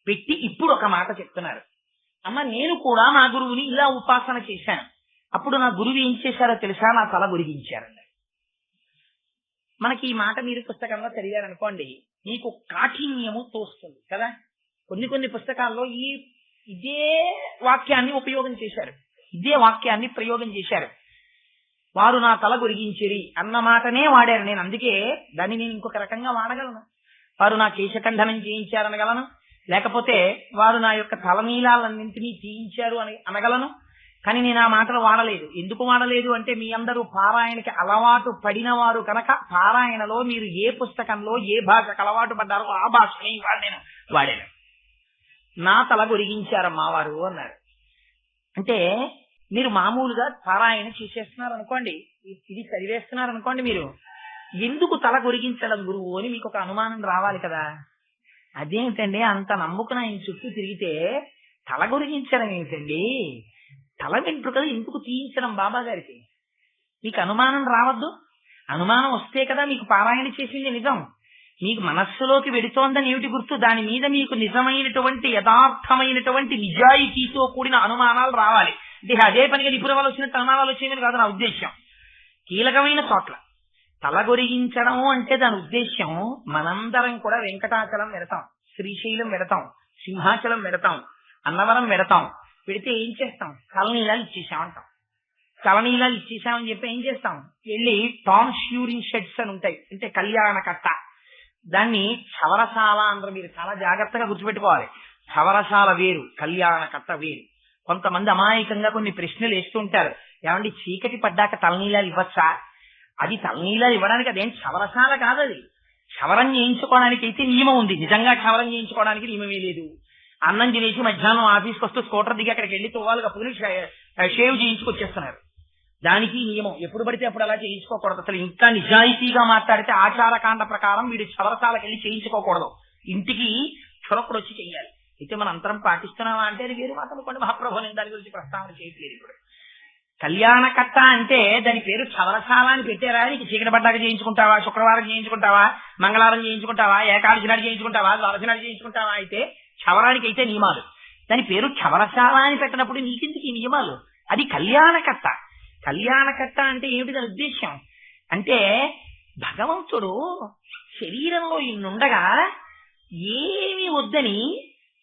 [SPEAKER 1] పెట్టి ఇప్పుడు ఒక మాట చెప్తున్నారు. అమ్మ నేను కూడా నా గురువుని ఇలా ఉపాసన చేశాను. అప్పుడు నా గురువు ఏం చేశారో తెలుసా? నా తల గురిగించారన్నారు. మనకి ఈ మాట మీరు పుస్తకంలో చదివారనుకోండి, మీకు కాఠిన్యము తోస్తుంది కదా. కొన్ని పుస్తకాల్లో ఇదే వాక్యాన్ని ఉపయోగం చేశారు, ఇదే వాక్యాన్ని ప్రయోగం చేశారు. వారు నా తల గురిగించిరి అన్న మాటనే వాడారు. నేను అందుకే దాన్ని నేను ఇంకొక రకంగా వాడగలను. వారు నా కేశఖండనం చేయించారనగలను, లేకపోతే వారు నా యొక్క తలనీలాలన్నింటినీ తీయించారు అని అనగలను. కానీ నేను ఆ మాటలు వాడలేదు. ఎందుకు వాడలేదు అంటే మీ అందరూ పారాయణకి అలవాటు పడిన వారు కనుక పారాయణలో మీరు ఏ పుస్తకంలో ఏ భాషకు అలవాటు పడ్డారో ఆ భాషని నేను వాడాను. నా తల గురిగించారమ్మా వారు అన్నారు. అంటే మీరు మామూలుగా పారాయణ చేసేస్తున్నారు అనుకోండి, ఇది చదివేస్తున్నారు అనుకోండి, మీరు ఎందుకు తల గురిగించడం గురువు అని మీకు ఒక అనుమానం రావాలి కదా. అదేమిటండి అంత నమ్ముకున్న ఆయన చుట్టూ తిరిగితే తల గురిగించడం ఏమిటండి? తల వెంట్రుకలు ఎందుకు తీయించడం బాబా గారికి? మీకు అనుమానం రావద్దు. అనుమానం వస్తే కదా మీకు పారాయణ చేసింది నిజం. మీకు మనస్సులోకి వెడుతోందని ఏమిటి గుర్తు? దాని మీద మీకు నిజమైనటువంటి యథార్థమైనటువంటి నిజాయితీతో కూడిన అనుమానాలు రావాలి. అదే పనిగా నిపుణులు వచ్చినట్టు అనుమానాలు వచ్చేయమని కాదు నా ఉద్దేశ్యం. కీలకమైన చోట్ల తల గొరిగించడం అంటే దాని ఉద్దేశ్యం మనందరం కూడా వెంకటాచలం వెడతాం, శ్రీశైలం వెడతాం, సింహాచలం వెడతాం, అన్నవరం వెడతాం. పెడితే ఏం చేస్తాం? తలనీలాలు ఇచ్చేసామంటాం. తలనీలాలు ఇచ్చేసామని చెప్పి ఏం చేస్తాం? వెళ్ళి టామ్స్ యూరిన్ షెడ్స్ అని ఉంటాయి, అంటే కళ్యాణ కట్ట. దాన్ని చవరశాల అందరూ మీరు చాలా జాగ్రత్తగా గుర్తుపెట్టుకోవాలి. చవరశాల వేరు, కళ్యాణ కట్ట వేరు. కొంతమంది అమాయకంగా కొన్ని ప్రశ్నలు వేస్తుంటారు. ఏమండి చీకటి పడ్డాక తలనీలాలు ఇవ్వచ్చా? అది తలనీలాలు ఇవ్వడానికి అదేం చవరశాల కాదు. అది క్షవరం చేయించుకోవడానికి అయితే నియమం ఉంది. నిజంగా క్షవరం చేయించుకోవడానికి నియమమే లేదు. అన్నం తినేసి మధ్యాహ్నం ఆఫీస్కి వస్తూ స్కూటర్ దిగి అక్కడికి వెళ్ళి తువ్వాలి కప్పుకుని షేవ్ చేయించుకొచ్చేస్తున్నారు. దానికి నియమం. ఎప్పుడు పడితే అప్పుడు అలా చేయించుకోకూడదు. అసలు ఇంకా నిజాయితీగా మాట్లాడితే ఆచారకాండ ప్రకారం వీడు చవరశాలకు వెళ్ళి చేయించుకోకూడదు. ఇంటికి చురకుడు వచ్చి చెయ్యాలి. అయితే మన అంతరం పాటిస్తున్నావా అంటే అది వేరు మాట అనుకోండి. మహాప్రభు నేను దాని గురించి ప్రస్తావన చేయట్లేదు. ఇప్పుడు కళ్యాణ కట్ట అంటే దాని పేరు చవరశాల అని పెట్టారా? నీకు చీకటి పడ్డాక చేయించుకుంటావా, శుక్రవారం చేయించుకుంటావా, మంగళవారం చేయించుకుంటావా, ఏకాదశి నాడు చేయించుకుంటావా, ద్వాదశి నాడు చేయించుకుంటావా? అయితే చవరానికి అయితే నియమాలు. దాని పేరు చవరశాల అని పెట్టినప్పుడు నీకెందుకు ఈ నియమాలు? అది కళ్యాణ కట్ట. కళ్యాణ కట్ట అంటే ఏమిటి దాని ఉద్దేశ్యం? అంటే భగవంతుడు శరీరంలో ఇన్నుండగా ఏమీ వద్దని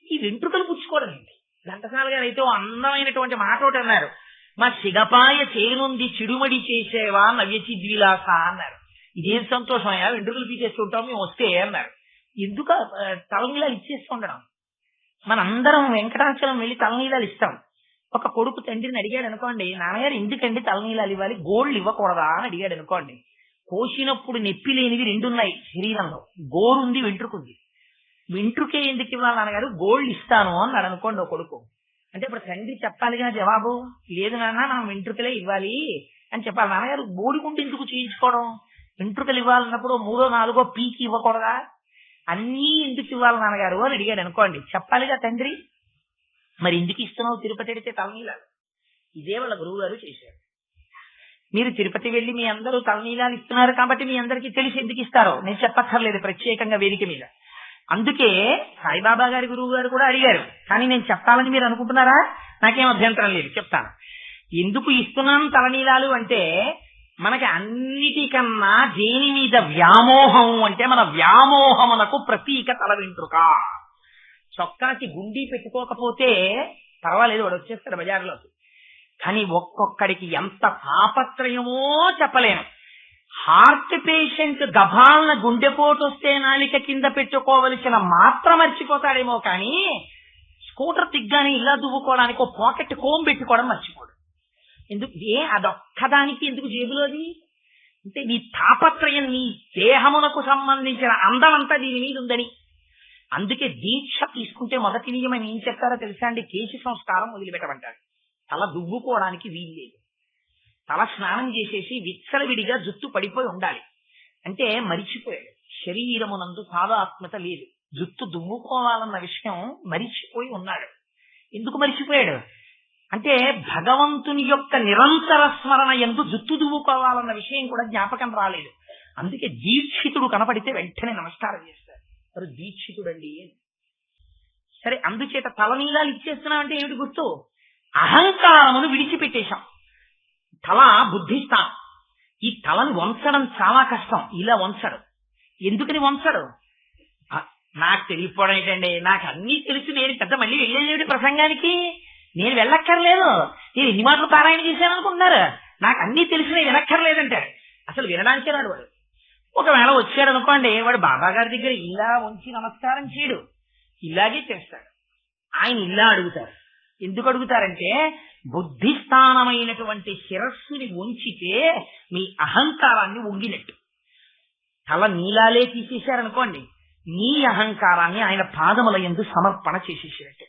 [SPEAKER 1] ఈ వెంట్రుకలు పుచ్చుకోవడం ఏంటి? ఘంటసాల గారు అయితే అందమైనటువంటి మాట ఒకటి అన్నారు. మా సిగపాయ చేనుంది చిడుమడి చేసేవా నవ్యచిద్విలాస అన్నారు. ఇదేం సంతోషమయ్యా, వెంట్రుకలు తీసేస్తుంటాం మేము వస్తే అన్నారు. ఎందుకు తలనీలాలు ఇచ్చేస్తుండడం? మనందరం వెంకటాచలం వెళ్ళి తలనీలాలు ఇస్తాం. ఒక కొడుకు తండ్రిని అడిగాడు అనుకోండి, నాన్నగారు ఎందుకండి తలనీలాలు ఇవ్వాలి, గోళ్ళు ఇవ్వకూడదా అని అడిగాడు అనుకోండి. కోసినప్పుడు నొప్పి లేనివి రెండున్నాయి శరీరంలో, గోరుంది, వెంట్రుకుంది. వెంట్రుకే ఎందుకు ఇవ్వాలి నాన్నగారు, గోల్డ్ ఇస్తాను అన్నాడు అనుకోండి ఒక కొడుకు. అంటే ఇప్పుడు తండ్రి చెప్పాలిగా జవాబు, లేదు నాన్న మనం వెంట్రుకలే ఇవ్వాలి అని చెప్పాలి. నాన్నగారు బోడిగుండు ఎందుకు చేయించుకోవడం, వెంట్రుకలు ఇవ్వాలన్నప్పుడు 3, 4 పీకి ఇవ్వకూడదా, అన్నీ ఎందుకు ఇవ్వాలి నాన్నగారు అని అడిగాడు అనుకోండి, చెప్పాలిగా తండ్రి. మరి ఎందుకు ఇస్తున్నావు తిరుపతి అడిగితే తలనీలాలు. ఇదే వాళ్ళ గురువు గారు చేశారు. మీరు తిరుపతి వెళ్ళి మీ అందరూ తలనీలాలు ఇస్తున్నారు కాబట్టి మీ అందరికీ తెలిసి ఎందుకు ఇస్తారో నేను చెప్పక్కర్లేదు ప్రత్యేకంగా వేదిక మీద. అందుకే సాయిబాబా గారి గురువు గారు కూడా అడిగారు, కానీ నేను చెప్పాలని మీరు అనుకుంటున్నారా, నాకేం అభ్యంతరం లేదు, చెప్తాను. ఎందుకు ఇస్తున్నాను తలనీలాలు అంటే, మనకి అన్నిటికన్నా దేని మీద వ్యామోహం అంటే, మన వ్యామోహమునకు ప్రతీక తల వెంట్రుక. చొక్కాకి గుండీ పెట్టుకోకపోతే పర్వాలేదు, వాడు వచ్చేస్తాడు బజార్లోకి. కానీ ఒక్కొక్కడికి ఎంత తాపత్రయమో చెప్పలేను. హార్ట్ పేషెంట్ గభాలన గుండెపోటు వస్తే నాలిక కింద పెట్టుకోవలసిన మాత్ర మర్చిపోతాడేమో కానీ స్కూటర్ తిగ్గానే ఇలా దువ్వుకోవడానికి ఒక పాకెట్ కోమ్ పెట్టుకోవడం మర్చిపోడు. ఎందుకు, అదొక్కదానికి ఎందుకు జేబులోది అంటే, నీ తాపత్రయం నీ దేహమునకు సంబంధించిన అందమంతా దీని మీద ఉందని. అందుకే దీక్ష తీసుకుంటే మొదటి నియమం ఏం చెప్తారో తెలుసా అండి, కేశ సంస్కారం వదిలిపెట్టమంటారు. తల దువ్వుకోవడానికి వీల్లేదు. తల స్నానం చేసేసి విచ్చలవిడిగా జుట్టు పడిపోయి ఉండాలి. అంటే మరిచిపోయాడు, శరీరమునందు తాదాత్మ్యత లేదు, జుట్టు దువ్వుకోవాలన్న విషయం మరిచిపోయి ఉన్నాడు. ఎందుకు మరిచిపోయాడు అంటే, భగవంతుని యొక్క నిరంతర స్మరణ యందు జుట్టు దువ్వుకోవాలన్న విషయం కూడా జ్ఞాపకం రాలేదు. అందుకే దీక్షితుడు కనపడితే వెంటనే నమస్కారం చేస్తారు, మరి దీక్షితుడండి అని. సరే, అందుచేత తలనీలాలు ఇచ్చేస్తున్నామంటే ఏమిటి గుర్తు, అహంకారమును విడిచిపెట్టేశాం. తల బుద్ధిస్తాం. ఈ తలని వంచడం చాలా కష్టం. ఇలా వంచడు. ఎందుకని వంచడు, నాకు తెలియకపోవడం ఏంటండి, నాకు అన్నీ తెలుసు, నేను పెద్ద మళ్ళీ వెళ్ళేది ప్రసంగానికి, నేను వెళ్ళక్కర్లేదు, నేను ఎన్ని మాటలు పారాయణ చేశాను అనుకుంటున్నారు, నాకు అన్నీ తెలిసి నేను వినక్కర్లేదంటాడు. అసలు వినడానికే రాడు వాడు. ఒకవేళ వచ్చాడు అనుకోండి, వాడు బాబా గారి దగ్గర ఇలా ఉంచి నమస్కారం చేయడు, ఇలాగే చేస్తాడు. ఆయన ఇలా అడుగుతారు. ఎందుకు అడుగుతారంటే, బుద్ధిస్థానమైనటువంటి శిరస్సుని వంచితే మీ అహంకారాన్ని వంగినట్టు. తల నీలాలే తీసేశారనుకోండి, నీ అహంకారాన్ని ఆయన పాదముల యందు సమర్పణ చేసేసినట్టు.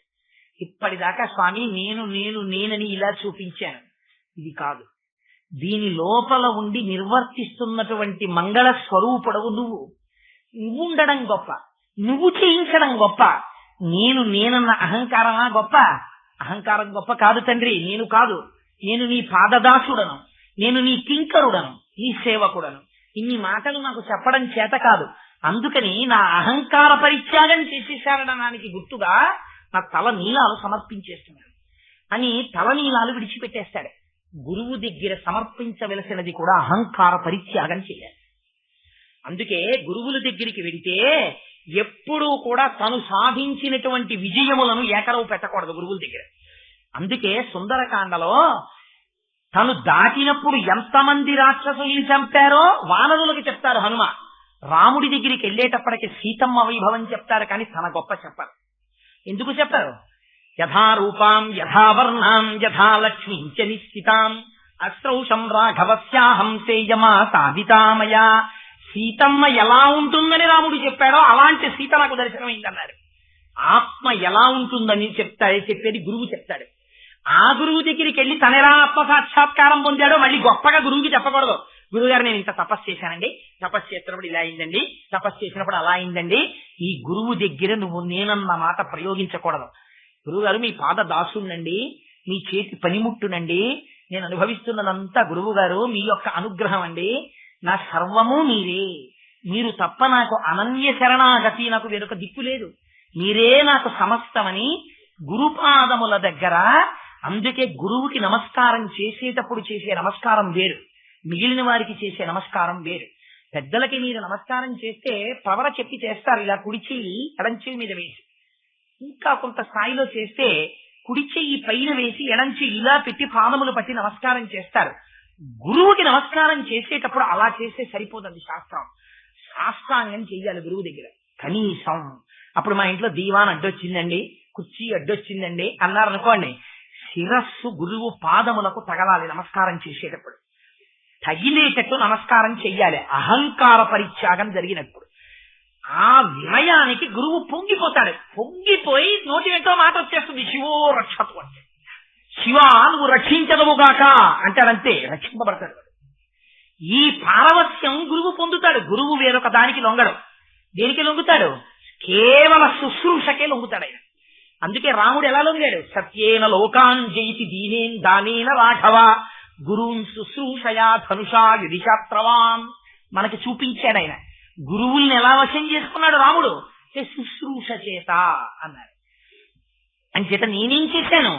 [SPEAKER 1] ఇప్పటిదాకా స్వామి నేను నేను నేనని ఇలా చూపించాను, ఇది కాదు. దీని లోపల ఉండి నిర్వర్తిస్తున్నటువంటి మంగళ స్వరూపుడవు నువ్వు. నువ్వు ఉండడం గొప్ప, నువ్వు చేయించడం గొప్ప. నేను నేనన్న అహంకారమా గొప్ప? అహంకారం గొప్ప కాదు తండ్రి, నేను కాదు. నేను నీ పాదదాసుడను, నేను నీ కింకరుడను, నీ సేవకుడను. ఇన్ని మాటలు నాకు చెప్పడం చేత కాదు. అందుకని నా అహంకార పరిత్యాగం చేసేశారనడానికి గుర్తుగా నా తల నీలాలు సమర్పించేస్తున్నాడు అని తల నీలాలు విడిచిపెట్టేస్తాడు. గురువు దగ్గర సమర్పించవలసినది కూడా అహంకార పరిత్యాగం చేయాలి. అందుకే గురువుల దగ్గరికి వెడితే ఎప్పుడూ కూడా తను సాధించినటువంటి విజయములను ఏకరవు పెట్టకూడదు గురువుల దగ్గర. అందుకే సుందరకాండలో తను దాటినప్పుడు ఎంతమంది రాక్షసుల్ని చంపారో వానరులకు చెప్తారు హనుమ. రాముడి దగ్గరికి వెళ్ళేటప్పటికి సీతమ్మ వైభవం చెప్తారు, కానీ తన గొప్ప చెప్పరు. ఎందుకు చెప్పారు? యథారూపాం యథావర్ణాం యథా లక్ష్మీం చ నిశ్చితాం అస్త్రౌషం రాఘవస్యాహం తేజమా సాధితామయా. సీతమ్మ ఎలా ఉంటుందని రాముడు చెప్పాడో అలాంటి సీత నాకు దర్శనమైందన్నారు. ఆత్మ ఎలా ఉంటుందని చెప్పేది గురువు చెప్తాడు. ఆ గురువు దగ్గరికి వెళ్ళి తనెలా ఆత్మ సాక్షాత్కారం పొందాడో మళ్ళీ గొప్పగా గురువుకి చెప్పకూడదు. గురువు గారు నేను ఇంత తపస్సు చేశానండి, తపస్సు చేసినప్పుడు ఇలా అయిందండి, తపస్సు చేసినప్పుడు అలా అయిందండి. ఈ గురువు దగ్గర నువ్వు నేనన్న మాట ప్రయోగించకూడదు. గురువు గారు మీ పాద దాసునండి, మీ చేతి పనిముట్టునండి, నేను అనుభవిస్తున్నదంతా గురువు గారు మీ యొక్క అనుగ్రహం అండి, నా సర్వము మీరే, మీరు తప్ప నాకు అనన్య శరణాగతి, నాకు వేరొక దిక్కు లేదు, మీరే నాకు సమస్తమని గురుపాదముల దగ్గర. అందుకే గురువుకి నమస్కారం చేసేటప్పుడు చేసే నమస్కారం వేరు, మిగిలిన వారికి చేసే నమస్కారం వేరు. పెద్దలకి మీరు నమస్కారం చేస్తే ప్రవర చెప్పి చేస్తారు, ఇలా కుడి చెయ్యి ఎడం చెయ్యి మీద వేసి. ఇంకా కొంత స్థాయిలో చేస్తే కుడి చెయ్యి పైన వేసి ఎడం చెయ్యి ఇలా పెట్టి పాదములు పట్టి నమస్కారం చేస్తారు. గురువుకి నమస్కారం చేసేటప్పుడు అలా చేస్తే సరిపోతుంది. శాస్త్రాంగం చెయ్యాలి గురువు దగ్గర కనీసం. అప్పుడు మా ఇంట్లో దీవాన్ అడ్డొచ్చిందండి, కుర్చీ అడ్డొచ్చిందండి అన్నారనుకోండి, శిరస్సు గురువు పాదములకు తగలాలి నమస్కారం చేసేటప్పుడు, తగిలేటట్టు నమస్కారం చెయ్యాలి. అహంకార పరిత్యాగం జరిగినప్పుడు ఆ వినయానికి గురువు పొంగిపోతాడు. పొంగిపోయి నోటి వెంటో మాట వచ్చేస్తుంది, శివో రక్షతు అంటే. శివ నువ్వు రక్షించదవుగాక అంటాడంతే, రక్షింపబడతాడు. ఈ పారవస్యం గురువు పొందుతాడు. గురువు వేరొక దానికి లొంగడు. దేనికి లొంగుతాడు? కేవల శుశ్రూషకే లొంగుతాడు ఆయన. అందుకే రాముడు ఎలా లొంగాడు? సత్యేన లోకాన్ జయితి దీనేన్ దానేన రాఘవ గురువున్ శుశ్రూషయా ధనుషా యుధిశాస్త్రవాన్. మనకి చూపించాడు ఆయన. గురువుల్ని ఎలా వశం చేసుకున్నాడు రాముడు? శుశ్రూష చేత అన్నాడు. అంచేత నేనేం చేశాను?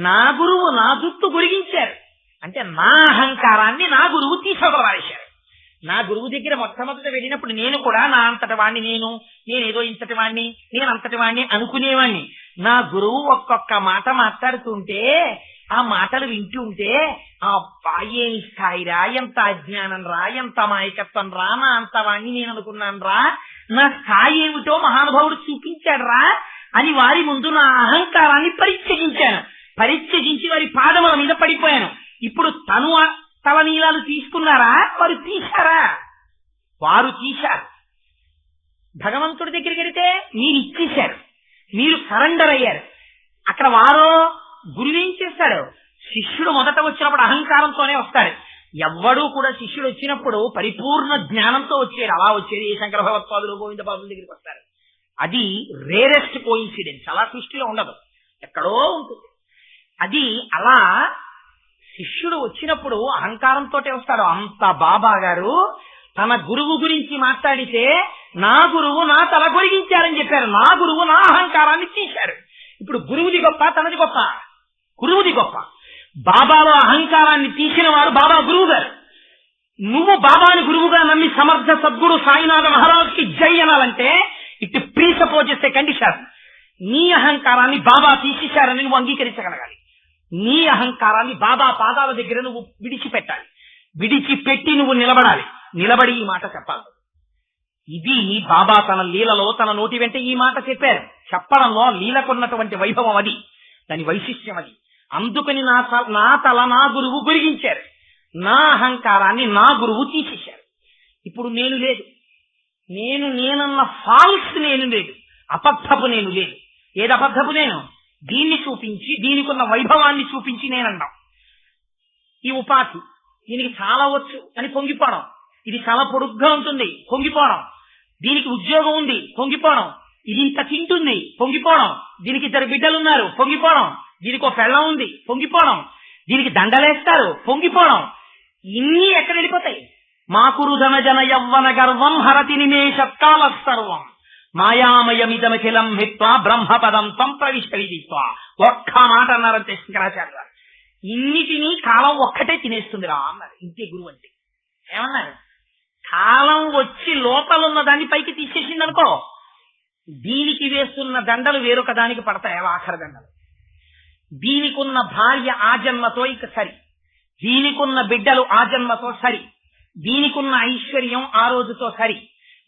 [SPEAKER 1] నా గురువు నా జుట్టు గురిగించారు అంటే నా అహంకారాన్ని నా గురువు తీసుకోవాలేశారు. నా గురువు దగ్గర మొట్టమొదట వెళ్ళినప్పుడు నేను కూడా నా అంతటి వాణ్ణి, నేనేదో ఇంతటి వాణ్ణి, నేను అంతటి వాణ్ణి అనుకునేవాణ్ణి. నా గురువు ఒక్కొక్క మాట మాట్లాడుతుంటే ఆ మాటలు వింటుంటే అబ్బా ఏమి స్థాయి రా, ఎంత అజ్ఞానం రా, ఎంత మాయకత్వం రా, నా అంత వాణ్ణి నేను అనుకున్నాను రా, నా స్థాయి ఏమిటో మహానుభావుడు చూపించాడు రా అని వారి ముందు నా అహంకారాన్ని పరిత్యజించి వారి పాదముల మీద పడిపోయాను. ఇప్పుడు తను తలనీలాలు తీసుకున్నారా? వారు తీశారా? వారు తీశారు. భగవంతుడి దగ్గరికి వెళితే మీరు ఇచ్చేశారు, మీరు సరెండర్ అయ్యారు. అక్కడ వారు గురువేం చేస్తాడు? శిష్యుడు మొదట వచ్చినప్పుడు అహంకారంతోనే వస్తాడు. ఎవ్వడూ కూడా శిష్యుడు వచ్చినప్పుడు పరిపూర్ణ జ్ఞానంతో వచ్చేది. అలా వచ్చేది ఏ శంకర భగవత్పాదులు గోవింద పాదుల దగ్గరికి వస్తారు. అది రేరెస్ట్ కోఇన్సిడెన్స్. అలా సృష్టిలో ఉండదు, ఎక్కడో ఉంటుంది. అది అలా శిష్యుడు వచ్చినప్పుడు అహంకారంతో వస్తాడు. అంత బాబా గారు తన గురువు గురించి మాట్లాడితే నా గురువు నా తల గొరిగించారని చెప్పారు. నా గురువు నా అహంకారాన్ని తీశారు. ఇప్పుడు గురువుది గొప్ప, తనది గొప్ప? గురువుది గొప్ప. బాబాలో అహంకారాన్ని తీసిన వాడు బాబా గురువు గారు. నువ్వు బాబాని గురువుగా నమ్మి సమర్థ సద్గురు సాయినాథ మహారాజ్కి జై అనాలంటే ఇట్ ప్రీసపోజెస్ ఏ కండిషన్. నీ అహంకారాన్ని బాబా తీసేశారని నువ్వు అంగీకరించగలగాలి. నీ అహంకారాన్ని బాబా పాదాల దగ్గర నువ్వు విడిచిపెట్టాలి. విడిచిపెట్టి నువ్వు నిలబడాలి. నిలబడి ఈ మాట చెప్పాలి. ఇది బాబా తన లీలలో తన నోటి వెంట ఈ మాట చెప్పారు. చెప్పడంలో లీలకున్నటువంటి వైభవం అది, దాని వైశిష్ట్యం అది. అందుకని నా తల నా గురువు గురిగించారు, నా అహంకారాన్ని నా గురువు తీసేశారు. ఇప్పుడు నేను లేదు, నేనన్న ఫాల్స్ నేను లేదు, అబద్ధపు నేను లేదు. ఏది అబద్ధపు నేను? దీన్ని చూపించి దీనికున్న వైభవాన్ని చూపించి నేనన్నాం. ఈ ఉపాధి దీనికి చాలా వచ్చు అని పొంగిపోవడం, ఇది చాలా పొడుగ్గా ఉంటుంది పొంగిపోవడం, దీనికి ఉద్యోగం ఉంది పొంగిపోవడం, ఇది ఇంత తింటుంది పొంగిపోవడం, దీనికి 2 బిడ్డలున్నారు పొంగిపోవడం, దీనికి ఒక పెళ్ళం ఉంది పొంగిపోవడం, దీనికి దండలేస్తారు పొంగిపోవడం. ఇన్ని ఎక్కడ వెళ్ళిపోతాయి? మాకురు ధన జన యవ్వన గర్వం హరతి నిమేషత్కాల సర్వం మాయామయమిదమఖిలం హిత్వా బ్రహ్మపదం తం ప్రవిశ్వవిదిత్వా. ఒక్క మాట అన్నారంటే శంకరాచార్య గారు, ఇన్నిటినీ కాలం ఒక్కటే తినేస్తుంది రా అన్నారు. ఇంతే గురువు అంటే. ఏమన్నారు? కాలం వచ్చి లోపలున్న దాన్ని పైకి తీసేసింది అనుకో, దీనికి వేస్తున్న దండలు వేరొక దానికి పడతాయి, ఆఖరి దండలు. దీనికున్న భార్య ఆ జన్మతో ఇక సరి, దీనికున్న బిడ్డలు ఆ జన్మతో సరి, దీనికున్న ఐశ్వర్యం ఆ రోజుతో సరి,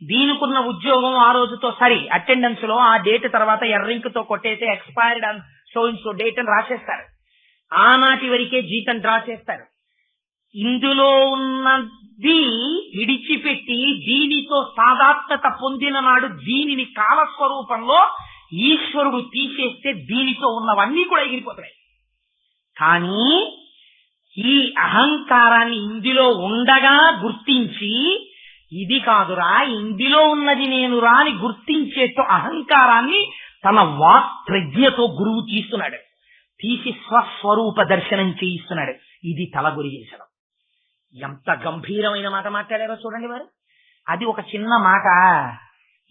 [SPEAKER 1] దీనికున్న ఉద్యోగం ఆ రోజుతో సరి. అటెండెన్స్ లో ఆ డేట్ తర్వాత ఎర్రింకుతో కొట్టేస్తే ఎక్స్పైర్డ్ అని సో డేట్ అని రాసేస్తారు. ఆనాటి వరకే జీతం డ్రా చేస్తారు. ఇందులో ఉన్నది విడిచిపెట్టి దీనితో సాధాత్మత పొందిన నాడు దీనిని కాలస్వరూపంలో ఈశ్వరుడు తీసేస్తే దీనితో ఉన్నవన్నీ కూడా ఎగిరిపోతాయి. కానీ ఈ అహంకారాన్ని ఇందులో ఉండగా గుర్తించి ఇది కాదురా, ఇందులో ఉన్నది నేను రా అని గుర్తించేట్టు అహంకారాన్ని తన వాక్ ప్రజ్ఞతో గురువు తీస్తున్నాడు. తీసి స్వస్వరూప దర్శనం చేయిస్తున్నాడు. ఇది తల గురించడం. ఎంత గంభీరమైన మాట మాట్లాడారో చూడండి వారు. అది ఒక చిన్న మాట,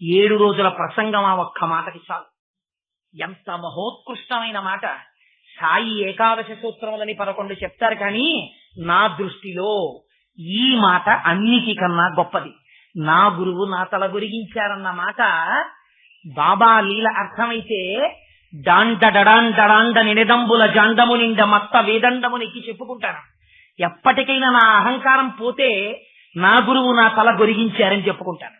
[SPEAKER 1] 7 రోజుల ప్రసంగం ఆ ఒక్క మాటకి చాలు. ఎంత మహోత్కృష్టమైన మాట. సాయి ఏకాదశ సూత్రములని 11 చెప్తారు, కానీ నా దృష్టిలో ఈ మాట అన్నిటికన్నా గొప్పది. నా గురువు నా తల గురిగించారన్న మాట బాబా లీల అర్థమైతే డాండ నిడదంబుల జాండము నిండ మత్త వేదండముని ఎక్కి చెప్పుకుంటాను. ఎప్పటికైనా నా అహంకారం పోతే నా గురువు నా తల గొరిగించారని చెప్పుకుంటాను.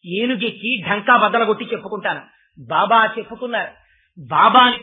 [SPEAKER 1] ఏనుగెక్కి ఢంకా బదలగొట్టి చెప్పుకుంటాను. బాబా చెప్పుకున్నారు. బాబాని